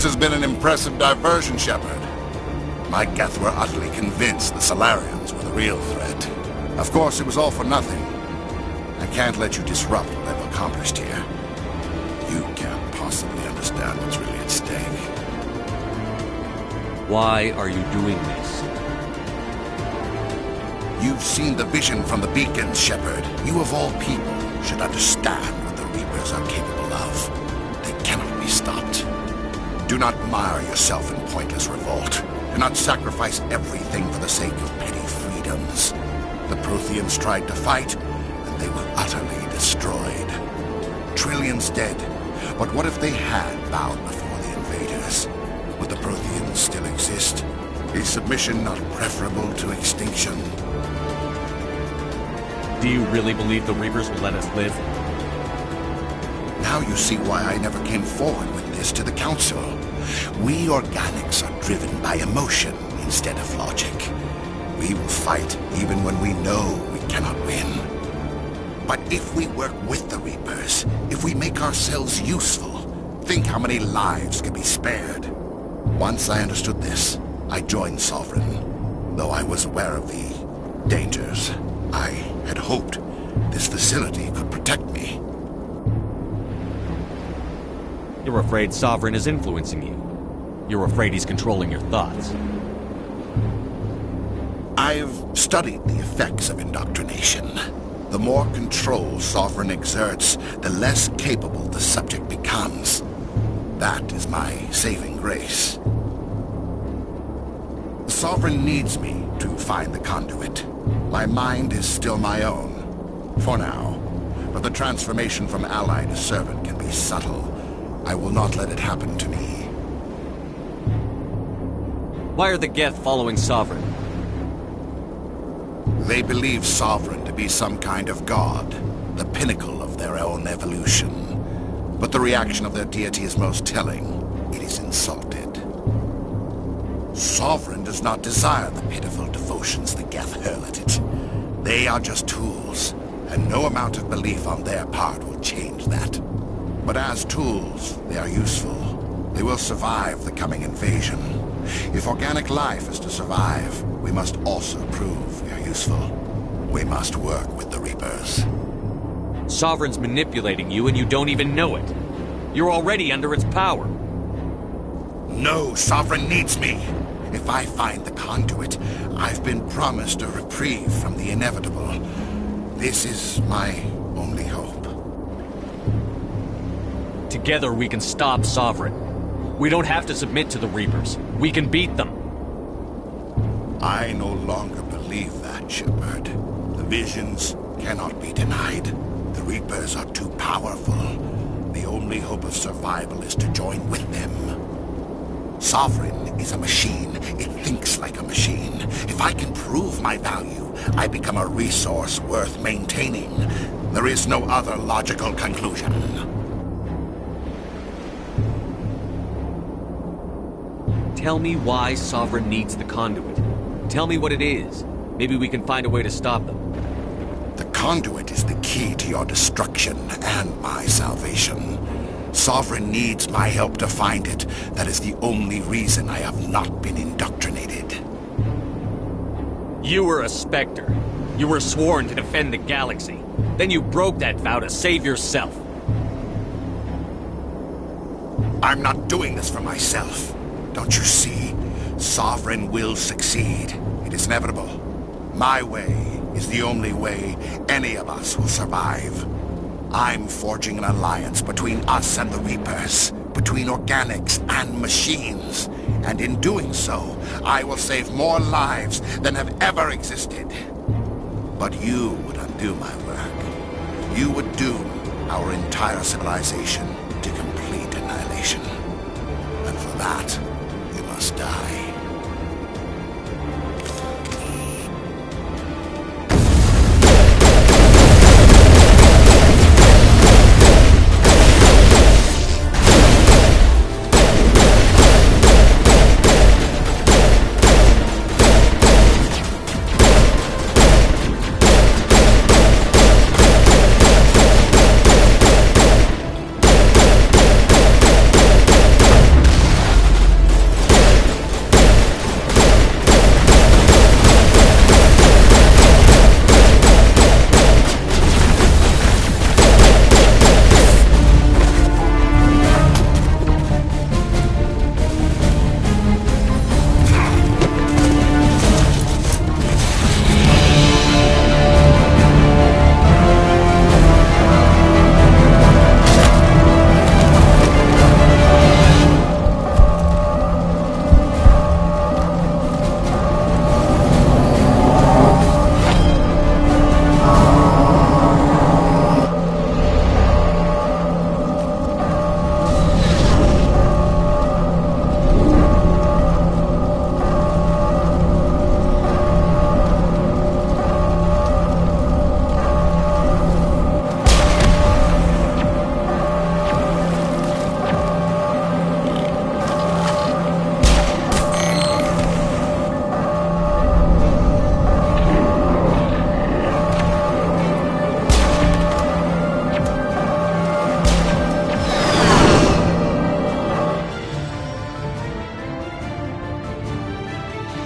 This has been an impressive diversion, Shepard. My Geth were utterly convinced the Solarians were the real threat. Of course, it was all for nothing. I can't let you disrupt what I've accomplished here. You can't possibly understand what's really at stake. Why are you doing this? You've seen the vision from the beacons, Shepard. You of all people should understand what the Reapers are capable of. They cannot be stopped. Do not mire yourself in pointless revolt. Do not sacrifice everything for the sake of petty freedoms. The Protheans tried to fight, and they were utterly destroyed. Trillions dead. But what if they had bowed before the invaders? Would the Protheans still exist? Is submission not preferable to extinction? Do you really believe the Reapers will let us live? Now you see why I never came forward with this to the Council. We organics are driven by emotion instead of logic. We will fight even when we know we cannot win. But if we work with the Reapers, if we make ourselves useful, think how many lives could be spared. Once I understood this, I joined Sovereign. Though I was aware of the dangers, I had hoped this facility could protect me. You're afraid Sovereign is influencing you. You're afraid he's controlling your thoughts. I've studied the effects of indoctrination. The more control Sovereign exerts, the less capable the subject becomes. That is my saving grace. Sovereign needs me to find the conduit. My mind is still my own, for now. But the transformation from ally to servant can be subtle. I will not let it happen to me. Why are the Geth following Sovereign? They believe Sovereign to be some kind of god, the pinnacle of their own evolution. But the reaction of their deity is most telling. It is insulted. Sovereign does not desire the pitiful devotions the Geth hurl at it. They are just tools, and no amount of belief on their part will change that. But as tools, they are useful. They will survive the coming invasion. If organic life is to survive, we must also prove we are useful. We must work with the Reapers. Sovereign's manipulating you and you don't even know it. You're already under its power. No, Sovereign needs me. If I find the conduit, I've been promised a reprieve from the inevitable. This is my only hope. Together we can stop Sovereign. We don't have to submit to the Reapers. We can beat them. I no longer believe that, Shepard. The visions cannot be denied. The Reapers are too powerful. The only hope of survival is to join with them. Sovereign is a machine. It thinks like a machine. If I can prove my value, I become a resource worth maintaining. There is no other logical conclusion. Tell me why Sovereign needs the conduit. Tell me what it is. Maybe we can find a way to stop them. The conduit is the key to your destruction and my salvation. Sovereign needs my help to find it. That is the only reason I have not been indoctrinated. You were a Spectre. You were sworn to defend the galaxy. Then you broke that vow to save yourself. I'm not doing this for myself. Don't you see? Sovereign will succeed. It is inevitable. My way is the only way any of us will survive. I'm forging an alliance between us and the Reapers, between organics and machines. And in doing so, I will save more lives than have ever existed. But you would undo my work. You would doom our entire civilization to complete annihilation. And for that, you must die.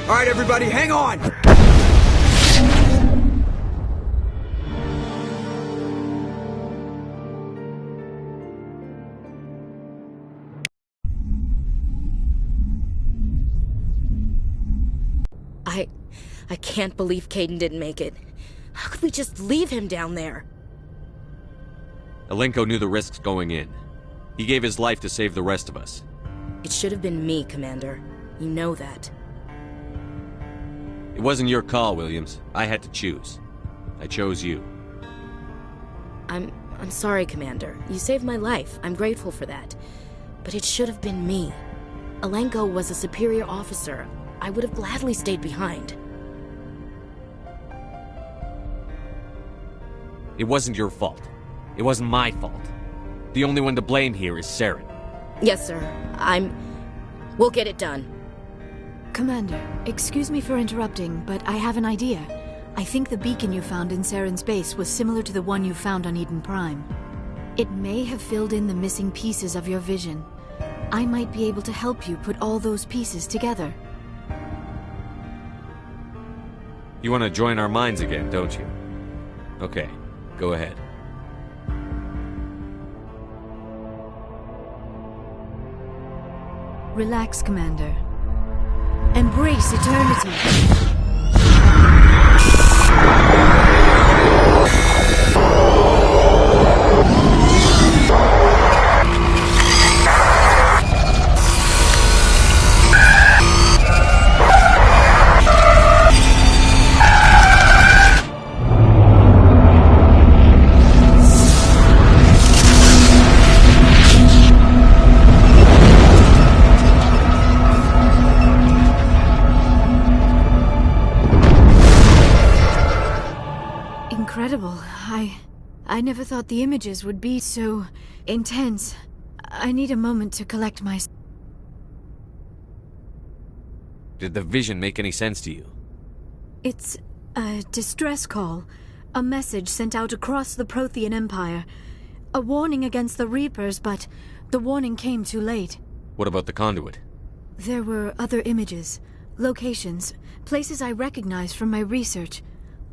All right, everybody, hang on! I can't believe Caden didn't make it. How could we just leave him down there? Alenko knew the risks going in. He gave his life to save the rest of us. It should have been me, Commander. You know that. It wasn't your call, Williams. I had to choose. I chose you. I'm sorry, Commander. You saved my life. I'm grateful for that. But it should have been me. Alenko was a superior officer. I would have gladly stayed behind. It wasn't your fault. It wasn't my fault. The only one to blame here is Saren. Yes, sir. We'll get it done. Commander, excuse me for interrupting, but I have an idea. I think the beacon you found in Saren's base was similar to the one you found on Eden Prime. It may have filled in the missing pieces of your vision. I might be able to help you put all those pieces together. You want to join our minds again, don't you? Okay, go ahead. Relax, Commander. Embrace eternity. Incredible. I never thought the images would be so intense. I need a moment to collect my... Did the vision make any sense to you? It's a distress call. A message sent out across the Prothean Empire. A warning against the Reapers, but the warning came too late. What about the conduit? There were other images, locations, places I recognized from my research.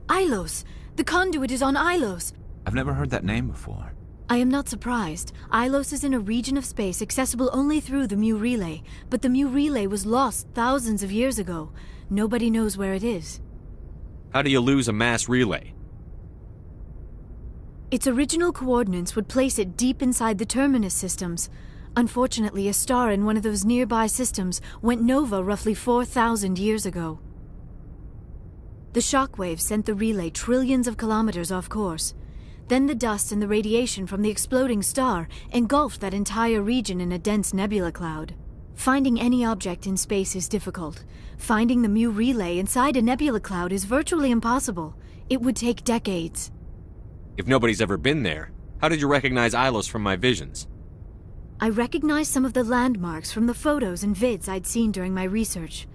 Ilos! The conduit is on Ilos! I've never heard that name before. I am not surprised. Ilos is in a region of space accessible only through the Mu Relay, but the Mu Relay was lost thousands of years ago. Nobody knows where it is. How do you lose a mass relay? Its original coordinates would place it deep inside the Terminus systems. Unfortunately, a star in one of those nearby systems went nova roughly 4,000 years ago. The shockwave sent the relay trillions of kilometers off course. Then the dust and the radiation from the exploding star engulfed that entire region in a dense nebula cloud. Finding any object in space is difficult. Finding the Mu relay inside a nebula cloud is virtually impossible. It would take decades. If nobody's ever been there, how did you recognize Ilos from my visions? I recognized some of the landmarks from the photos and vids I'd seen during my research.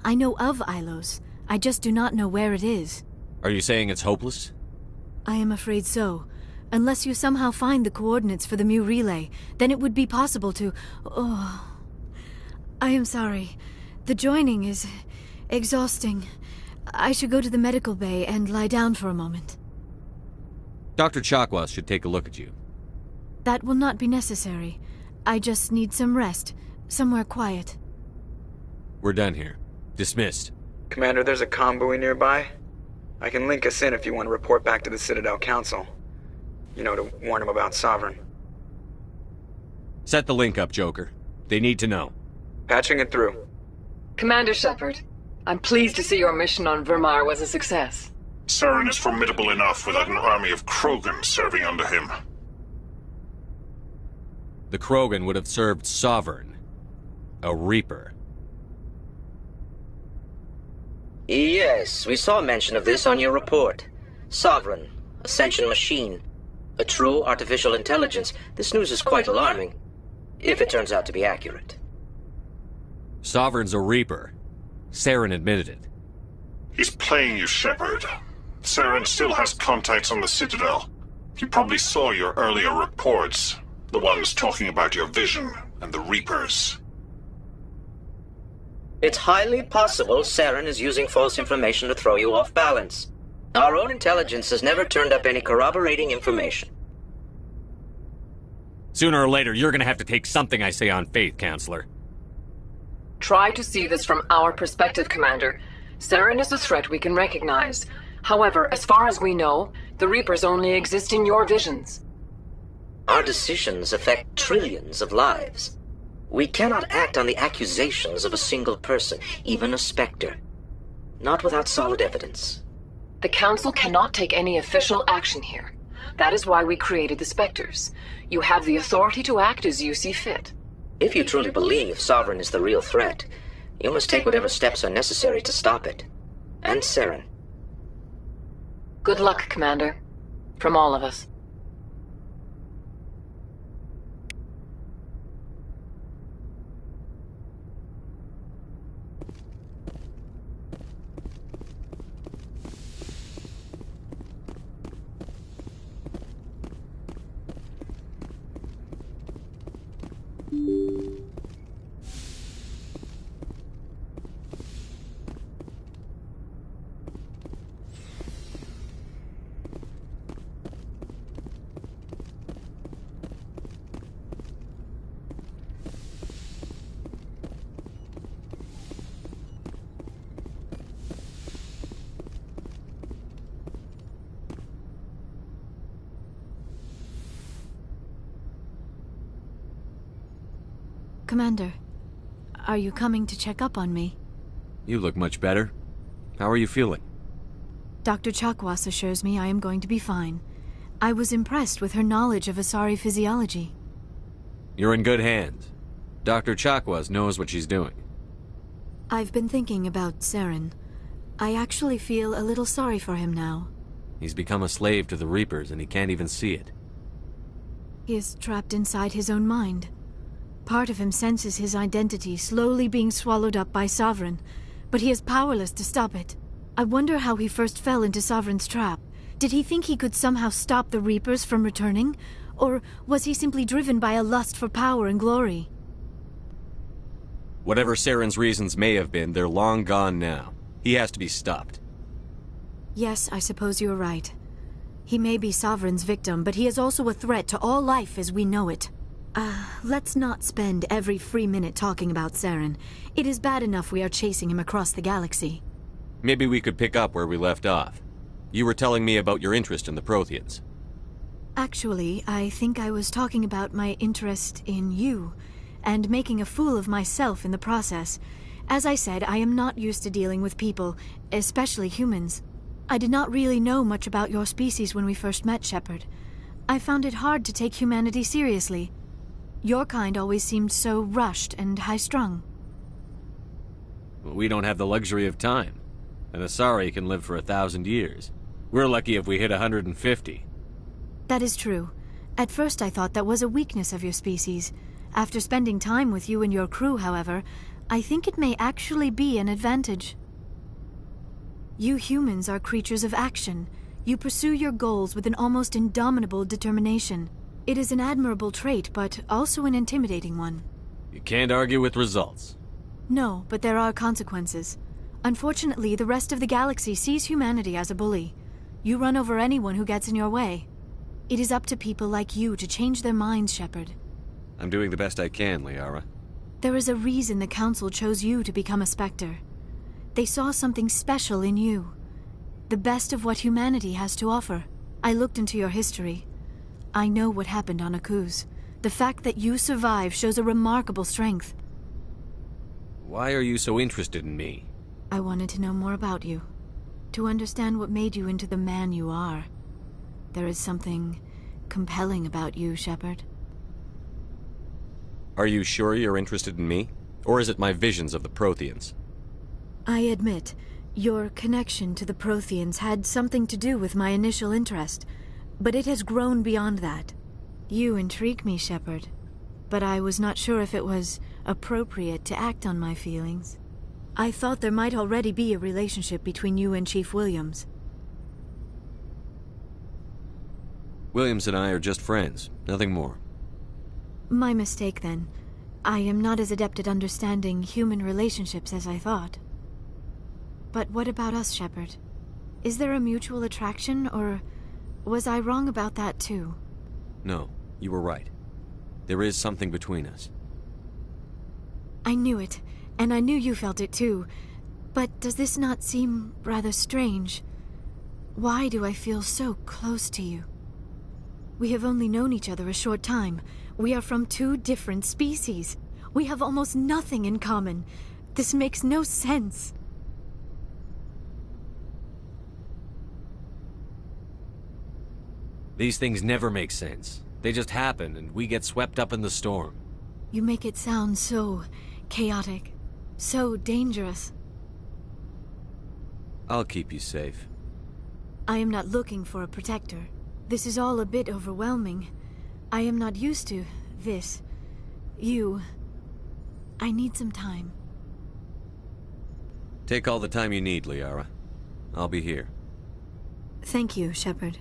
I know of Ilos. I just do not know where it is. Are you saying it's hopeless? I am afraid so. Unless you somehow find the coordinates for the Mu relay, then it would be possible to... Oh... I am sorry. The joining is... exhausting. I should go to the medical bay and lie down for a moment. Dr. Chakwas should take a look at you. That will not be necessary. I just need some rest. Somewhere quiet. We're done here. Dismissed. Commander, there's a convoy nearby. I can link us in if you want to report back to the Citadel Council. You know, to warn them about Sovereign. Set the link up, Joker. They need to know. Patching it through. Commander Shepard, I'm pleased to see your mission on Vermar was a success. Saren is formidable enough without an army of Krogan serving under him. The Krogan would have served Sovereign. A Reaper. Yes, we saw mention of this on your report. Sovereign, Ascension machine, a true artificial intelligence. This news is quite alarming, if it turns out to be accurate. Sovereign's a Reaper. Saren admitted it. He's playing you, Shepard. Saren still has contacts on the Citadel. He probably saw your earlier reports, the ones talking about your vision and the Reapers. It's highly possible Saren is using false information to throw you off balance. Our own intelligence has never turned up any corroborating information. Sooner or later, you're gonna have to take something I say on faith, Counselor. Try to see this from our perspective, Commander. Saren is a threat we can recognize. However, as far as we know, the Reapers only exist in your visions. Our decisions affect trillions of lives. We cannot act on the accusations of a single person, even a Spectre. Not without solid evidence. The Council cannot take any official action here. That is why we created the Spectres. You have the authority to act as you see fit. If you truly believe Sovereign is the real threat, you must take whatever steps are necessary to stop it. And Saren. Good luck, Commander. From all of us. Commander, are you coming to check up on me? You look much better. How are you feeling? Dr. Chakwas assures me I am going to be fine. I was impressed with her knowledge of Asari physiology. You're in good hands. Dr. Chakwas knows what she's doing. I've been thinking about Saren. I actually feel a little sorry for him now. He's become a slave to the Reapers and he can't even see it. He is trapped inside his own mind. Part of him senses his identity slowly being swallowed up by Sovereign, but he is powerless to stop it. I wonder how he first fell into Sovereign's trap. Did he think he could somehow stop the Reapers from returning? Or was he simply driven by a lust for power and glory? Whatever Saren's reasons may have been, they're long gone now. He has to be stopped. Yes, I suppose you're right. He may be Sovereign's victim, but he is also a threat to all life as we know it. Let's not spend every free minute talking about Saren. It is bad enough we are chasing him across the galaxy. Maybe we could pick up where we left off. You were telling me about your interest in the Protheans. Actually, I think I was talking about my interest in you, and making a fool of myself in the process. As I said, I am not used to dealing with people, especially humans. I did not really know much about your species when we first met, Shepard. I found it hard to take humanity seriously. Your kind always seemed so rushed and high-strung. We don't have the luxury of time. An Asari can live for 1,000 years. We're lucky if we hit 150. That is true. At first I thought that was a weakness of your species. After spending time with you and your crew, however, I think it may actually be an advantage. You humans are creatures of action. You pursue your goals with an almost indomitable determination. It is an admirable trait, but also an intimidating one. You can't argue with results. No, but there are consequences. Unfortunately, the rest of the galaxy sees humanity as a bully. You run over anyone who gets in your way. It is up to people like you to change their minds, Shepard. I'm doing the best I can, Liara. There is a reason the Council chose you to become a Spectre. They saw something special in you. The best of what humanity has to offer. I looked into your history. I know what happened on Akuz. The fact that you survived shows a remarkable strength. Why are you so interested in me? I wanted to know more about you. To understand what made you into the man you are. There is something compelling about you, Shepard. Are you sure you're interested in me? Or is it my visions of the Protheans? I admit, your connection to the Protheans had something to do with my initial interest, but it has grown beyond that. You intrigue me, Shepard, but I was not sure if it was appropriate to act on my feelings. I thought there might already be a relationship between you and Chief Williams. Williams and I are just friends, nothing more. My mistake, then. I am not as adept at understanding human relationships as I thought. But what about us, Shepard? Is there a mutual attraction, or was I wrong about that too? No, you were right. There is something between us. I knew it, and I knew you felt it too. But does this not seem rather strange? Why do I feel so close to you? We have only known each other a short time. We are from two different species. We have almost nothing in common. This makes no sense. These things never make sense. They just happen, and we get swept up in the storm. You make it sound so chaotic, so dangerous. I'll keep you safe. I am not looking for a protector. This is all a bit overwhelming. I am not used to this. You. I need some time. Take all the time you need, Liara. I'll be here. Thank you, Shepard.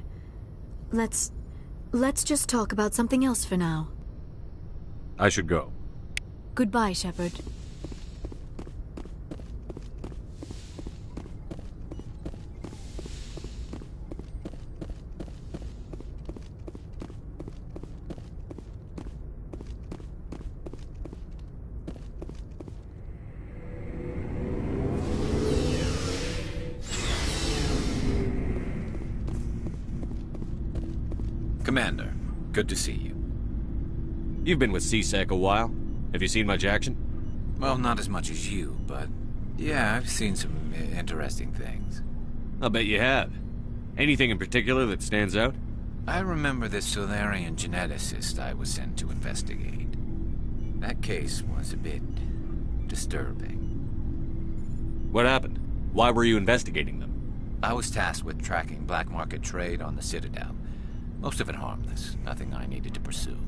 Let's just talk about something else for now. I should go. Goodbye, Shepard. Commander, good to see you. You've been with CSEC a while. Have you seen much action? Well, not as much as you, but yeah, I've seen some interesting things. I'll bet you have. Anything in particular that stands out? I remember this Solarian geneticist I was sent to investigate. That case was a bit disturbing. What happened? Why were you investigating them? I was tasked with tracking black market trade on the Citadel. Most of it harmless, nothing I needed to pursue.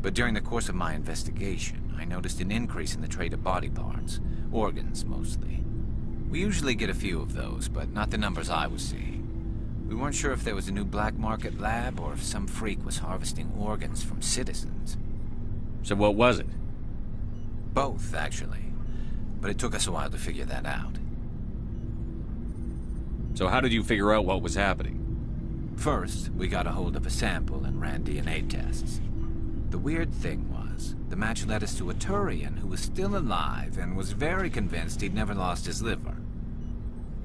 But during the course of my investigation, I noticed an increase in the trade of body parts, organs mostly. We usually get a few of those, but not the numbers I was seeing. We weren't sure if there was a new black market lab or if some freak was harvesting organs from citizens. So what was it? Both, actually. But it took us a while to figure that out. So how did you figure out what was happening? First, we got a hold of a sample and ran DNA tests. The weird thing was, the match led us to a Turian who was still alive and was very convinced he'd never lost his liver.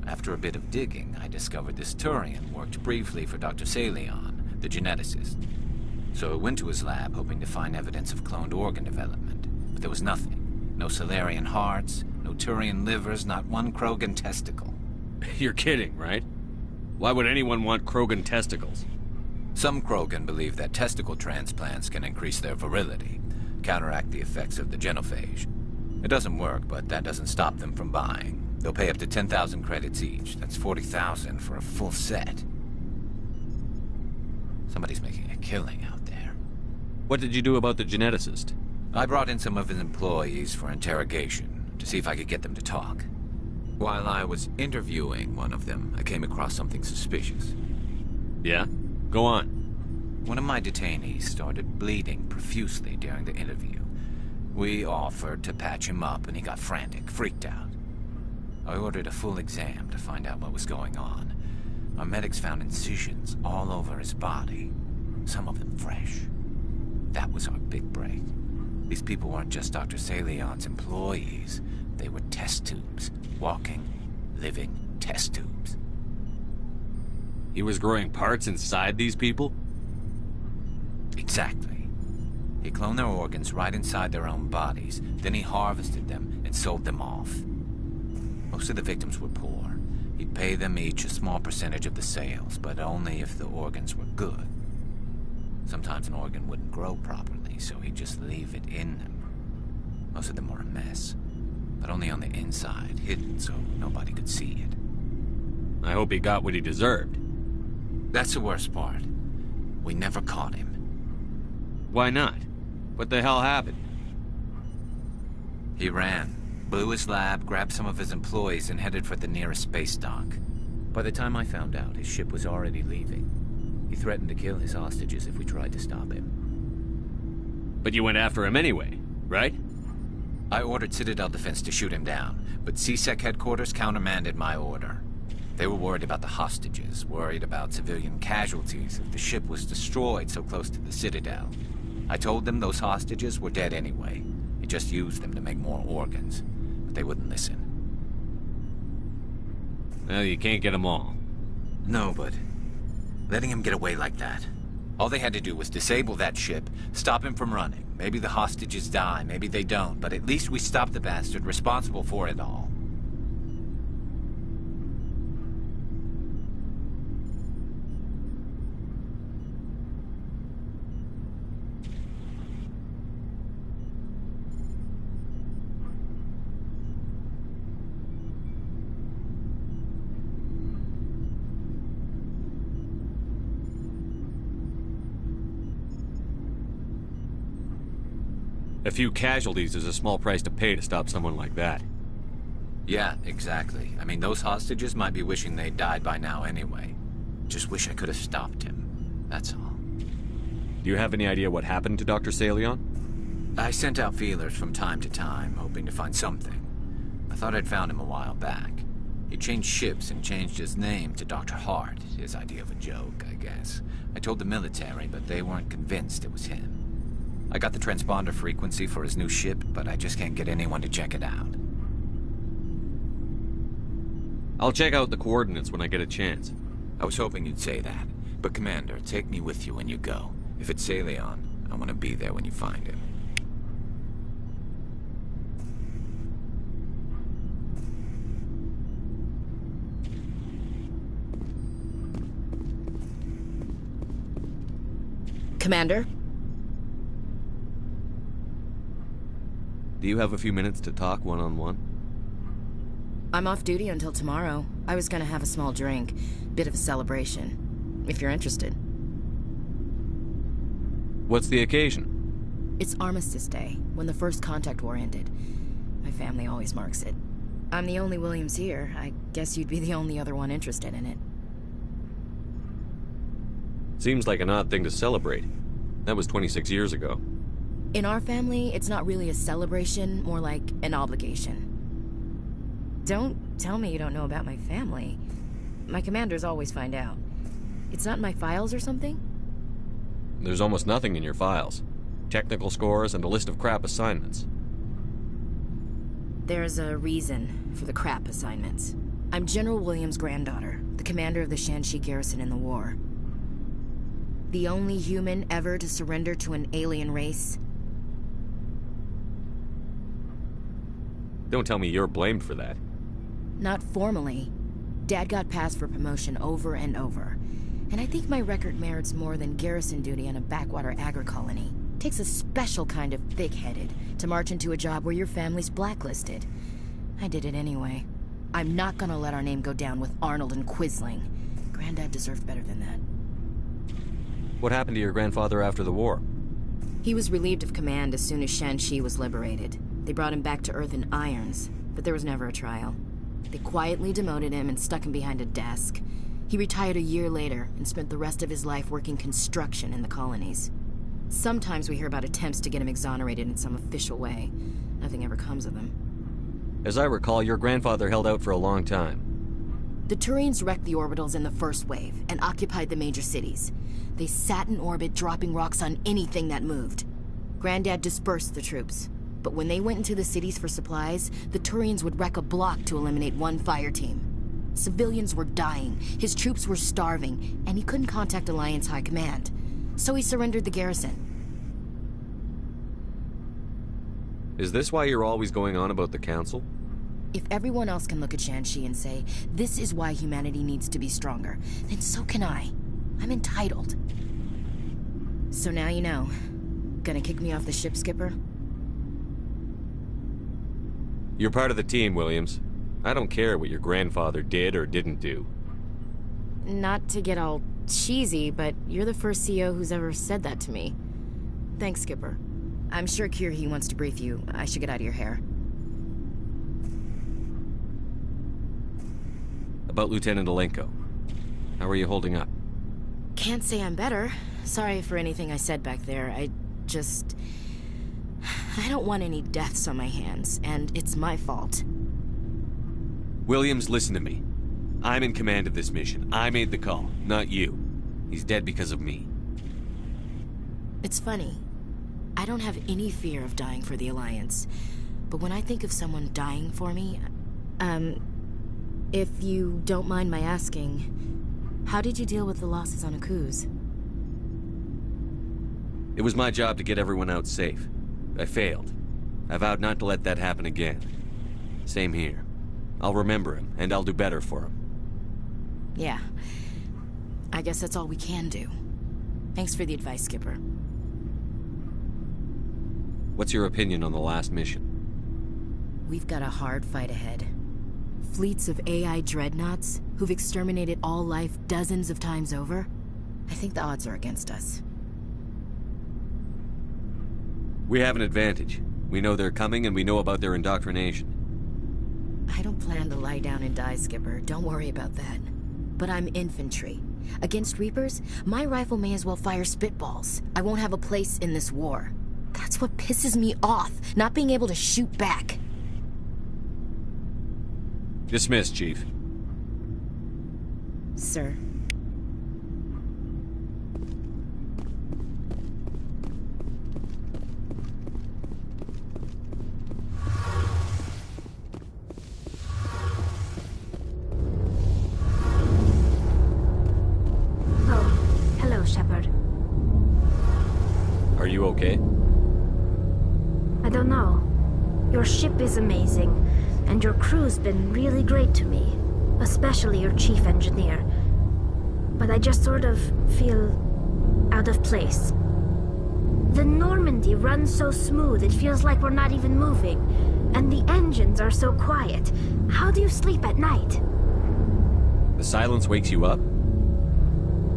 After a bit of digging, I discovered this Turian worked briefly for Dr. Salion, the geneticist. So I went to his lab hoping to find evidence of cloned organ development, but there was nothing. No Solarian hearts, no Turian livers, not one Krogan testicle. You're kidding, right? Why would anyone want Krogan testicles? Some Krogan believe that testicle transplants can increase their virility, counteract the effects of the genophage. It doesn't work, but that doesn't stop them from buying. They'll pay up to 10,000 credits each. That's 40,000 for a full set. Somebody's making a killing out there. What did you do about the geneticist? I brought in some of his employees for interrogation, to see if I could get them to talk. While I was interviewing one of them, I came across something suspicious. Yeah? Go on. One of my detainees started bleeding profusely during the interview. We offered to patch him up, and he got frantic, freaked out. I ordered a full exam to find out what was going on. Our medics found incisions all over his body, some of them fresh. That was our big break. These people weren't just Dr. Salion's employees. They were test tubes. Walking, living test tubes. He was growing parts inside these people? Exactly. He cloned their organs right inside their own bodies, then he harvested them and sold them off. Most of the victims were poor. He'd pay them each a small percentage of the sales, but only if the organs were good. Sometimes an organ wouldn't grow properly, so he'd just leave it in them. Most of them were a mess, but only on the inside, hidden so nobody could see it. I hope he got what he deserved. That's the worst part. We never caught him. Why not? What the hell happened? He ran, blew his lab, grabbed some of his employees, and headed for the nearest space dock. By the time I found out, his ship was already leaving. He threatened to kill his hostages if we tried to stop him. But you went after him anyway, right? I ordered Citadel Defense to shoot him down, but CSEC headquarters countermanded my order. They were worried about the hostages, worried about civilian casualties if the ship was destroyed so close to the Citadel. I told them those hostages were dead anyway. He just used them to make more organs, but they wouldn't listen. Well, you can't get them all. No, but letting him get away like that. All they had to do was disable that ship, stop him from running. Maybe the hostages die, maybe they don't, but at least we stopped the bastard responsible for it all. A few casualties is a small price to pay to stop someone like that. Yeah, exactly. I mean, those hostages might be wishing they'd died by now anyway. Just wish I could have stopped him. That's all. Do you have any idea what happened to Dr. Salion? I sent out feelers from time to time, hoping to find something. I thought I'd found him a while back. He changed ships and changed his name to Dr. Hart, his idea of a joke, I guess. I told the military, but they weren't convinced it was him. I got the transponder frequency for his new ship, but I just can't get anyone to check it out. I'll check out the coordinates when I get a chance. I was hoping you'd say that. But Commander, take me with you when you go. If it's Salion, I want to be there when you find him. Commander? Do you have a few minutes to talk one-on-one? I'm off duty until tomorrow. I was gonna have a small drink. Bit of a celebration. If you're interested. What's the occasion? It's Armistice Day, when the First Contact War ended. My family always marks it. I'm the only Williams here. I guess you'd be the only other one interested in it. Seems like an odd thing to celebrate. That was 26 years ago. In our family, it's not really a celebration, more like an obligation. Don't tell me you don't know about my family. My commanders always find out. It's not in my files or something? There's almost nothing in your files. Technical scores and a list of crap assignments. There's a reason for the crap assignments. I'm General Williams' granddaughter, the commander of the Shanxi garrison in the war. The only human ever to surrender to an alien race. Don't tell me you're blamed for that. Not formally. Dad got passed for promotion over and over. And I think my record merits more than garrison duty on a backwater agri-colony. Takes a special kind of thick-headed to march into a job where your family's blacklisted. I did it anyway. I'm not gonna let our name go down with Arnold and Quisling. Granddad deserved better than that. What happened to your grandfather after the war? He was relieved of command as soon as Shanxi was liberated. They brought him back to Earth in irons, but there was never a trial. They quietly demoted him and stuck him behind a desk. He retired a year later and spent the rest of his life working construction in the colonies. Sometimes we hear about attempts to get him exonerated in some official way. Nothing ever comes of them. As I recall, your grandfather held out for a long time. The Turians wrecked the orbitals in the first wave and occupied the major cities. They sat in orbit, dropping rocks on anything that moved. Granddad dispersed the troops. But when they went into the cities for supplies, the Turians would wreck a block to eliminate one fire team. Civilians were dying, his troops were starving, and he couldn't contact Alliance High Command. So he surrendered the garrison. Is this why you're always going on about the Council? If everyone else can look at Shanxi and say, this is why humanity needs to be stronger, then so can I. I'm entitled. So now you know. Gonna kick me off the ship, Skipper? You're part of the team, Williams. I don't care what your grandfather did or didn't do. Not to get all cheesy, but you're the first CEO who's ever said that to me. Thanks, Skipper. I'm sure Kirhi wants to brief you. I should get out of your hair. About Lieutenant Alenko. How are you holding up? Can't say I'm better. Sorry for anything I said back there. I don't want any deaths on my hands, and it's my fault. Williams, listen to me. I'm in command of this mission. I made the call, not you. He's dead because of me. It's funny. I don't have any fear of dying for the Alliance. But when I think of someone dying for me, if you don't mind my asking, how did you deal with the losses on Akuz? It was my job to get everyone out safe. I failed. I vowed not to let that happen again. Same here. I'll remember him, and I'll do better for him. Yeah. I guess that's all we can do. Thanks for the advice, Skipper. What's your opinion on the last mission? We've got a hard fight ahead. Fleets of AI dreadnoughts who've exterminated all life dozens of times over. I think the odds are against us. We have an advantage. We know they're coming, and we know about their indoctrination. I don't plan to lie down and die, Skipper. Don't worry about that. But I'm infantry. Against Reapers, my rifle may as well fire spitballs. I won't have a place in this war. That's what pisses me off, not being able to shoot back. Dismissed, Chief. Sir. Shepard. Are you okay? I don't know. Your ship is amazing, and your crew's been really great to me, especially your chief engineer. But I just sort of feel out of place. The Normandy runs so smooth it feels like we're not even moving. And the engines are so quiet. How do you sleep at night? The silence wakes you up?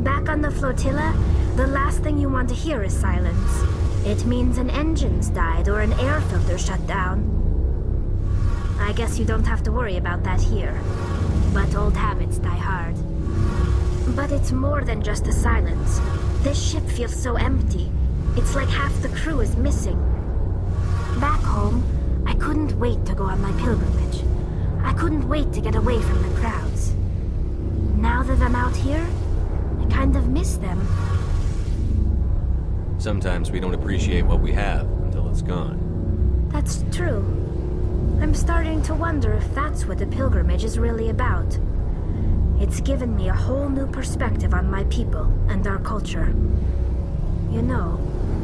Back on the flotilla, the last thing you want to hear is silence. It means an engine's died or an air filter shut down. I guess you don't have to worry about that here. But old habits die hard. But it's more than just the silence. This ship feels so empty. It's like half the crew is missing. Back home, I couldn't wait to go on my pilgrimage. I couldn't wait to get away from the crowds. Now that I'm out here, I kind of miss them. Sometimes we don't appreciate what we have until it's gone. That's true. I'm starting to wonder if that's what the pilgrimage is really about. It's given me a whole new perspective on my people and our culture. You know,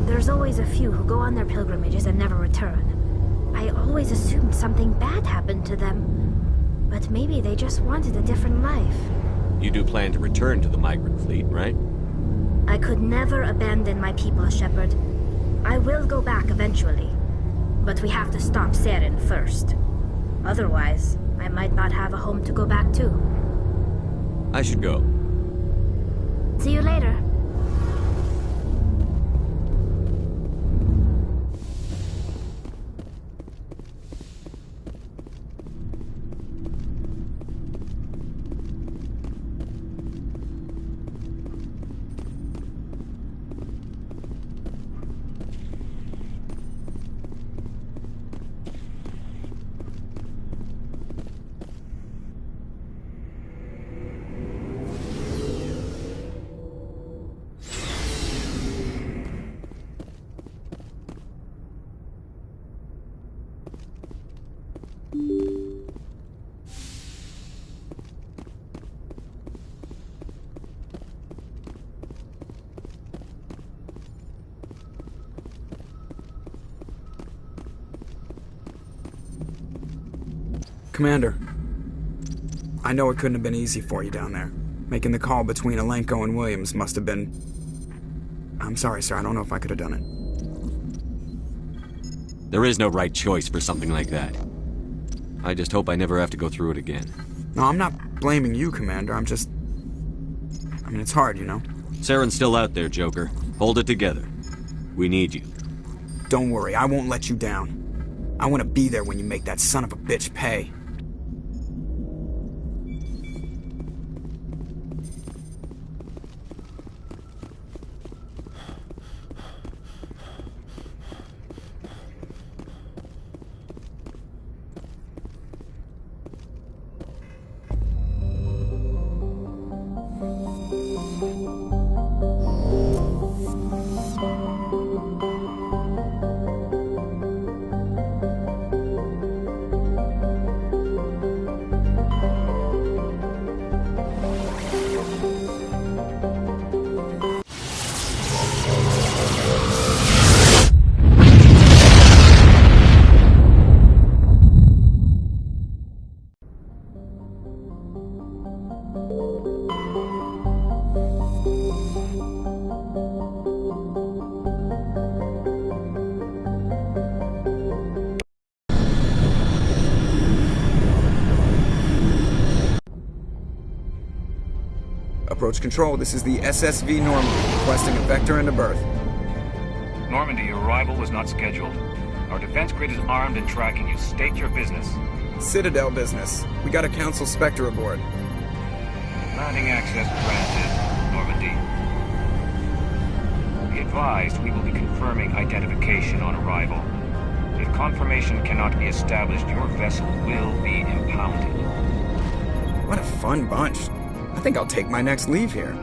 there's always a few who go on their pilgrimages and never return. I always assumed something bad happened to them. But maybe they just wanted a different life. You do plan to return to the migrant fleet, right? I could never abandon my people, Shepard. I will go back eventually. But we have to stop Saren first. Otherwise, I might not have a home to go back to. I should go. See you later. Commander, I know it couldn't have been easy for you down there. Making the call between Alenko and Williams must have been... I'm sorry, sir. I don't know if I could have done it. There is no right choice for something like that. I just hope I never have to go through it again. No, I'm not blaming you, Commander. I'm just... I mean, it's hard, you know? Saren's still out there, Joker. Hold it together. We need you. Don't worry, I won't let you down. I want to be there when you make that son of a bitch pay. Approach control, this is the SSV Normandy, requesting a vector into berth. Normandy, your arrival was not scheduled. Our defense grid is armed and tracking you. State your business. Citadel business. We got a Council Spectre aboard. Landing access granted, Normandy. Be advised, we will be confirming identification on arrival. If confirmation cannot be established, your vessel will be impounded. What a fun bunch. I think I'll take my next leave here.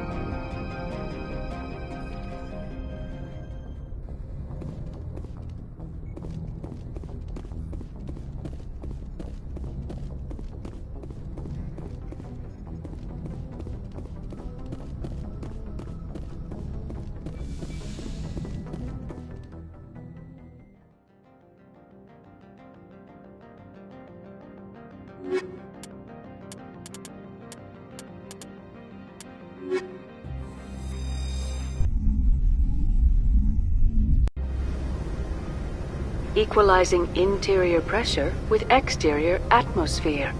equalizing interior pressure with exterior atmosphere.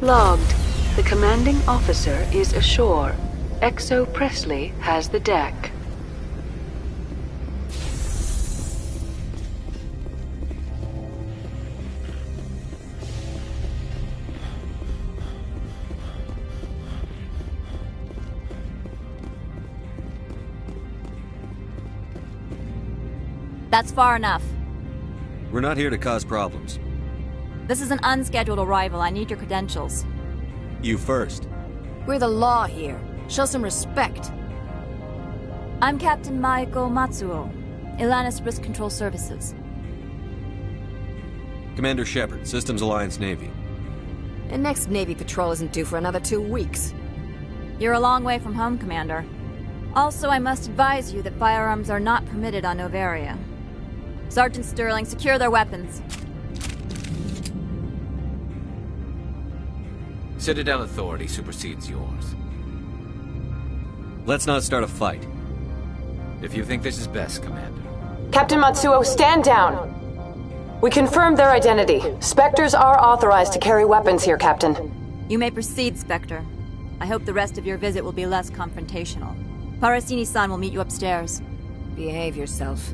Logged. The commanding officer is ashore. Exo Presley has the deck. That's far enough. We're not here to cause problems. This is an unscheduled arrival. I need your credentials. You first. We're the law here. Show some respect. I'm Captain Maiko Matsuo, Ilanis Risk Control Services. Commander Shepard, Systems Alliance Navy. The next Navy patrol isn't due for another 2 weeks. You're a long way from home, Commander. Also, I must advise you that firearms are not permitted on Novaria. Sergeant Sterling, secure their weapons. Citadel authority supersedes yours. Let's not start a fight. If you think this is best, Commander. Captain Matsuo, stand down! We confirmed their identity. Spectres are authorized to carry weapons here, Captain. You may proceed, Spectre. I hope the rest of your visit will be less confrontational. Parasini-san will meet you upstairs. Behave yourself.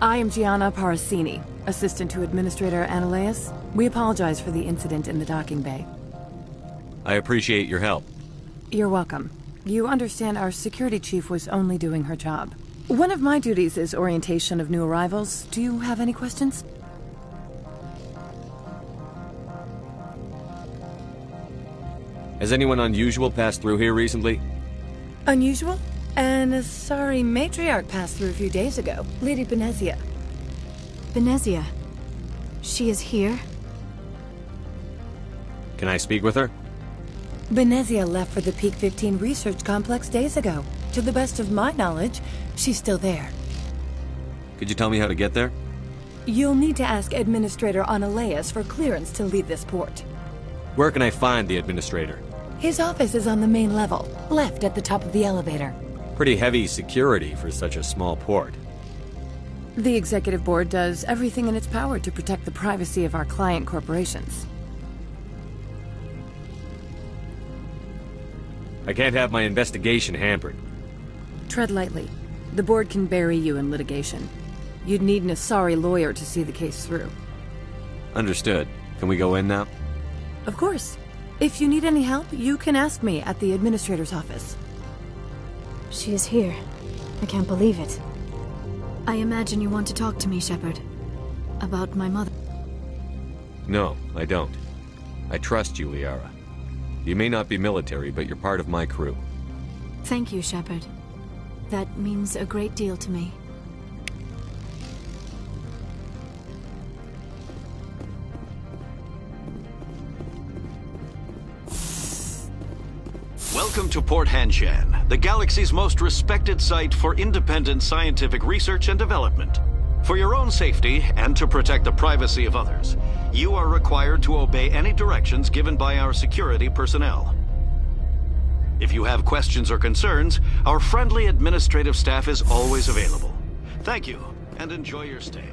I am Gianna Parasini, assistant to Administrator Ananias. We apologize for the incident in the docking bay. I appreciate your help. You're welcome. You understand our security chief was only doing her job. One of my duties is orientation of new arrivals. Do you have any questions? Has anyone unusual passed through here recently? Unusual? And a sorry matriarch passed through a few days ago. Lady Benezia. Benezia? She is here? Can I speak with her? Benezia left for the Peak 15 research complex days ago. To the best of my knowledge, she's still there. Could you tell me how to get there? You'll need to ask Administrator Ananias for clearance to leave this port. Where can I find the Administrator? His office is on the main level, left at the top of the elevator. Pretty heavy security for such a small port. The Executive Board does everything in its power to protect the privacy of our client corporations. I can't have my investigation hampered. Tread lightly. The Board can bury you in litigation. You'd need an Asari lawyer to see the case through. Understood. Can we go in now? Of course. If you need any help, you can ask me at the Administrator's office. She is here. I can't believe it. I imagine you want to talk to me, Shepard. About my mother. No, I don't. I trust you, Liara. You may not be military, but you're part of my crew. Thank you, Shepard. That means a great deal to me. Welcome to Port Hanshan, the galaxy's most respected site for independent scientific research and development. For your own safety and to protect the privacy of others, you are required to obey any directions given by our security personnel. If you have questions or concerns, our friendly administrative staff is always available. Thank you, and enjoy your stay.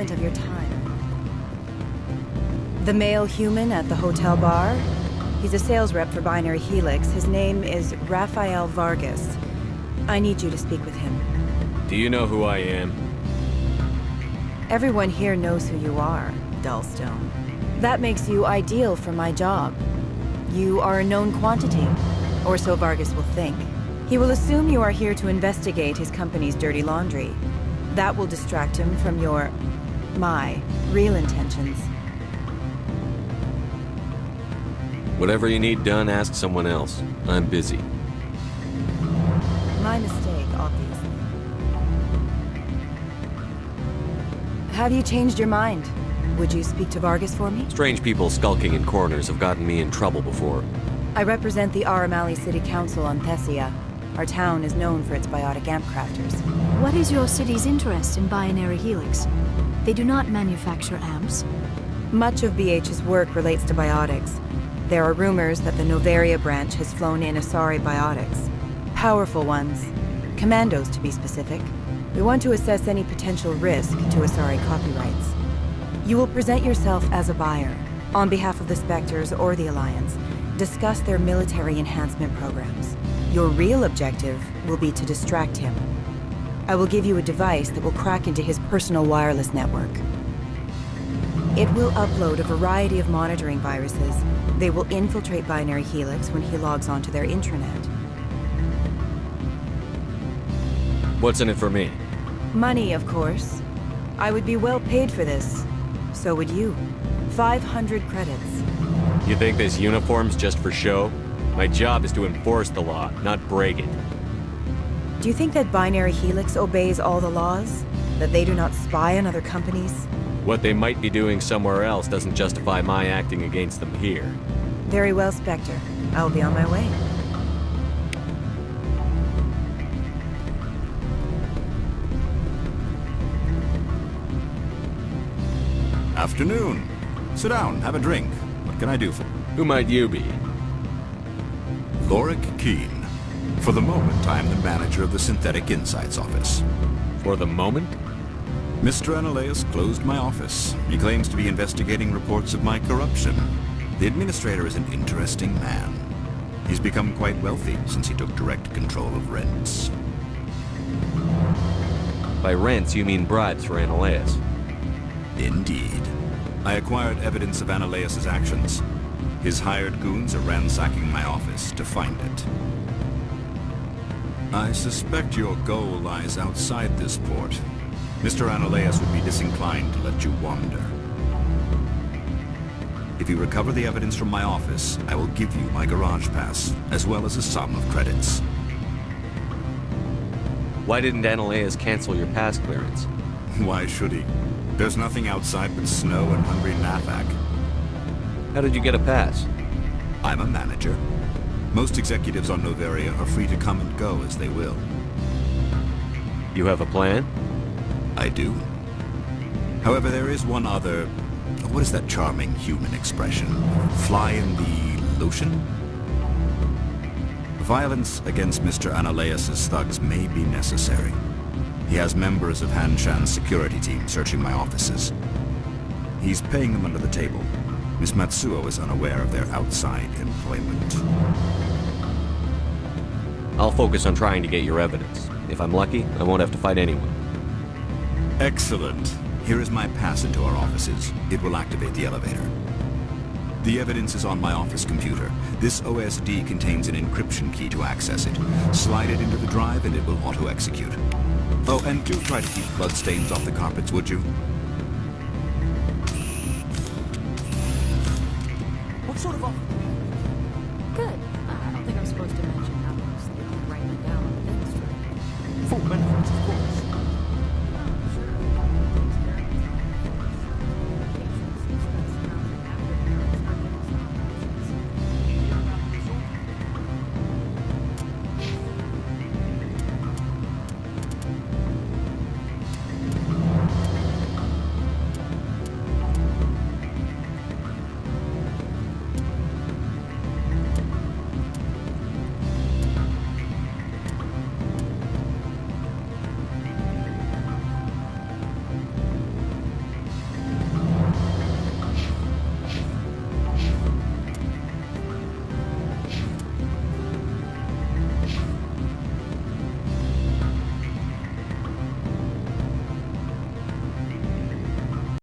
Of your time. The male human at the hotel bar? He's a sales rep for Binary Helix. His name is Rafael Vargas. I need you to speak with him. Do you know who I am? Everyone here knows who you are, Dullstone. That makes you ideal for my job. You are a known quantity, or so Vargas will think. He will assume you are here to investigate his company's dirty laundry. That will distract him from my real intentions. Whatever you need done, ask someone else. I'm busy. My mistake, obviously. Have you changed your mind? Would you speak to Vargas for me? Strange people skulking in corners have gotten me in trouble before. I represent the Aramali City Council on Thessia. Our town is known for its biotic amp crafters. What is your city's interest in binary helix? They do not manufacture amps. Much of BH's work relates to biotics. There are rumors that the Noveria branch has flown in Asari biotics. Powerful ones. Commandos, to be specific. We want to assess any potential risk to Asari copyrights. You will present yourself as a buyer, on behalf of the Spectres or the Alliance. Discuss their military enhancement programs. Your real objective will be to distract him. I will give you a device that will crack into his personal wireless network. It will upload a variety of monitoring viruses. They will infiltrate Binary Helix when he logs onto their intranet. What's in it for me? Money, of course. I would be well paid for this. So would you. 500 credits. You think this uniform's just for show? My job is to enforce the law, not break it. Do you think that Binary Helix obeys all the laws? That they do not spy on other companies? What they might be doing somewhere else doesn't justify my acting against them here. Very well, Spectre. I'll be on my way. Afternoon. Sit down, have a drink. What can I do for you? Who might you be? Lorik Keene. For the moment, I am the manager of the Synthetic Insights office. For the moment? Mr. Analeas closed my office. He claims to be investigating reports of my corruption. The administrator is an interesting man. He's become quite wealthy since he took direct control of rents. By rents, you mean bribes for Analeas? Indeed. I acquired evidence of Analeas' actions. His hired goons are ransacking my office to find it. I suspect your goal lies outside this port. Mr. Analeas would be disinclined to let you wander. If you recover the evidence from my office, I will give you my garage pass, as well as a sum of credits. Why didn't Analeas cancel your pass clearance? Why should he? There's nothing outside but snow and hungry Nafak. How did you get a pass? I'm a manager. Most executives on Noveria are free to come and go as they will. You have a plan? I do. However, there is one other... What is that charming human expression? Fly in the lotion? Violence against Mr. Analeas' thugs may be necessary. He has members of Han Shan's security team searching my offices. He's paying them under the table. Miss Matsuo is unaware of their outside employment. I'll focus on trying to get your evidence. If I'm lucky, I won't have to fight anyone. Excellent. Here is my pass into our offices. It will activate the elevator. The evidence is on my office computer. This OSD contains an encryption key to access it. Slide it into the drive and it will auto-execute. Oh, and do try to keep bloodstains off the carpets, would you? What sort of offer? Good. I don't think I'm supposed to mention numbers. They don't write them down on the things. Full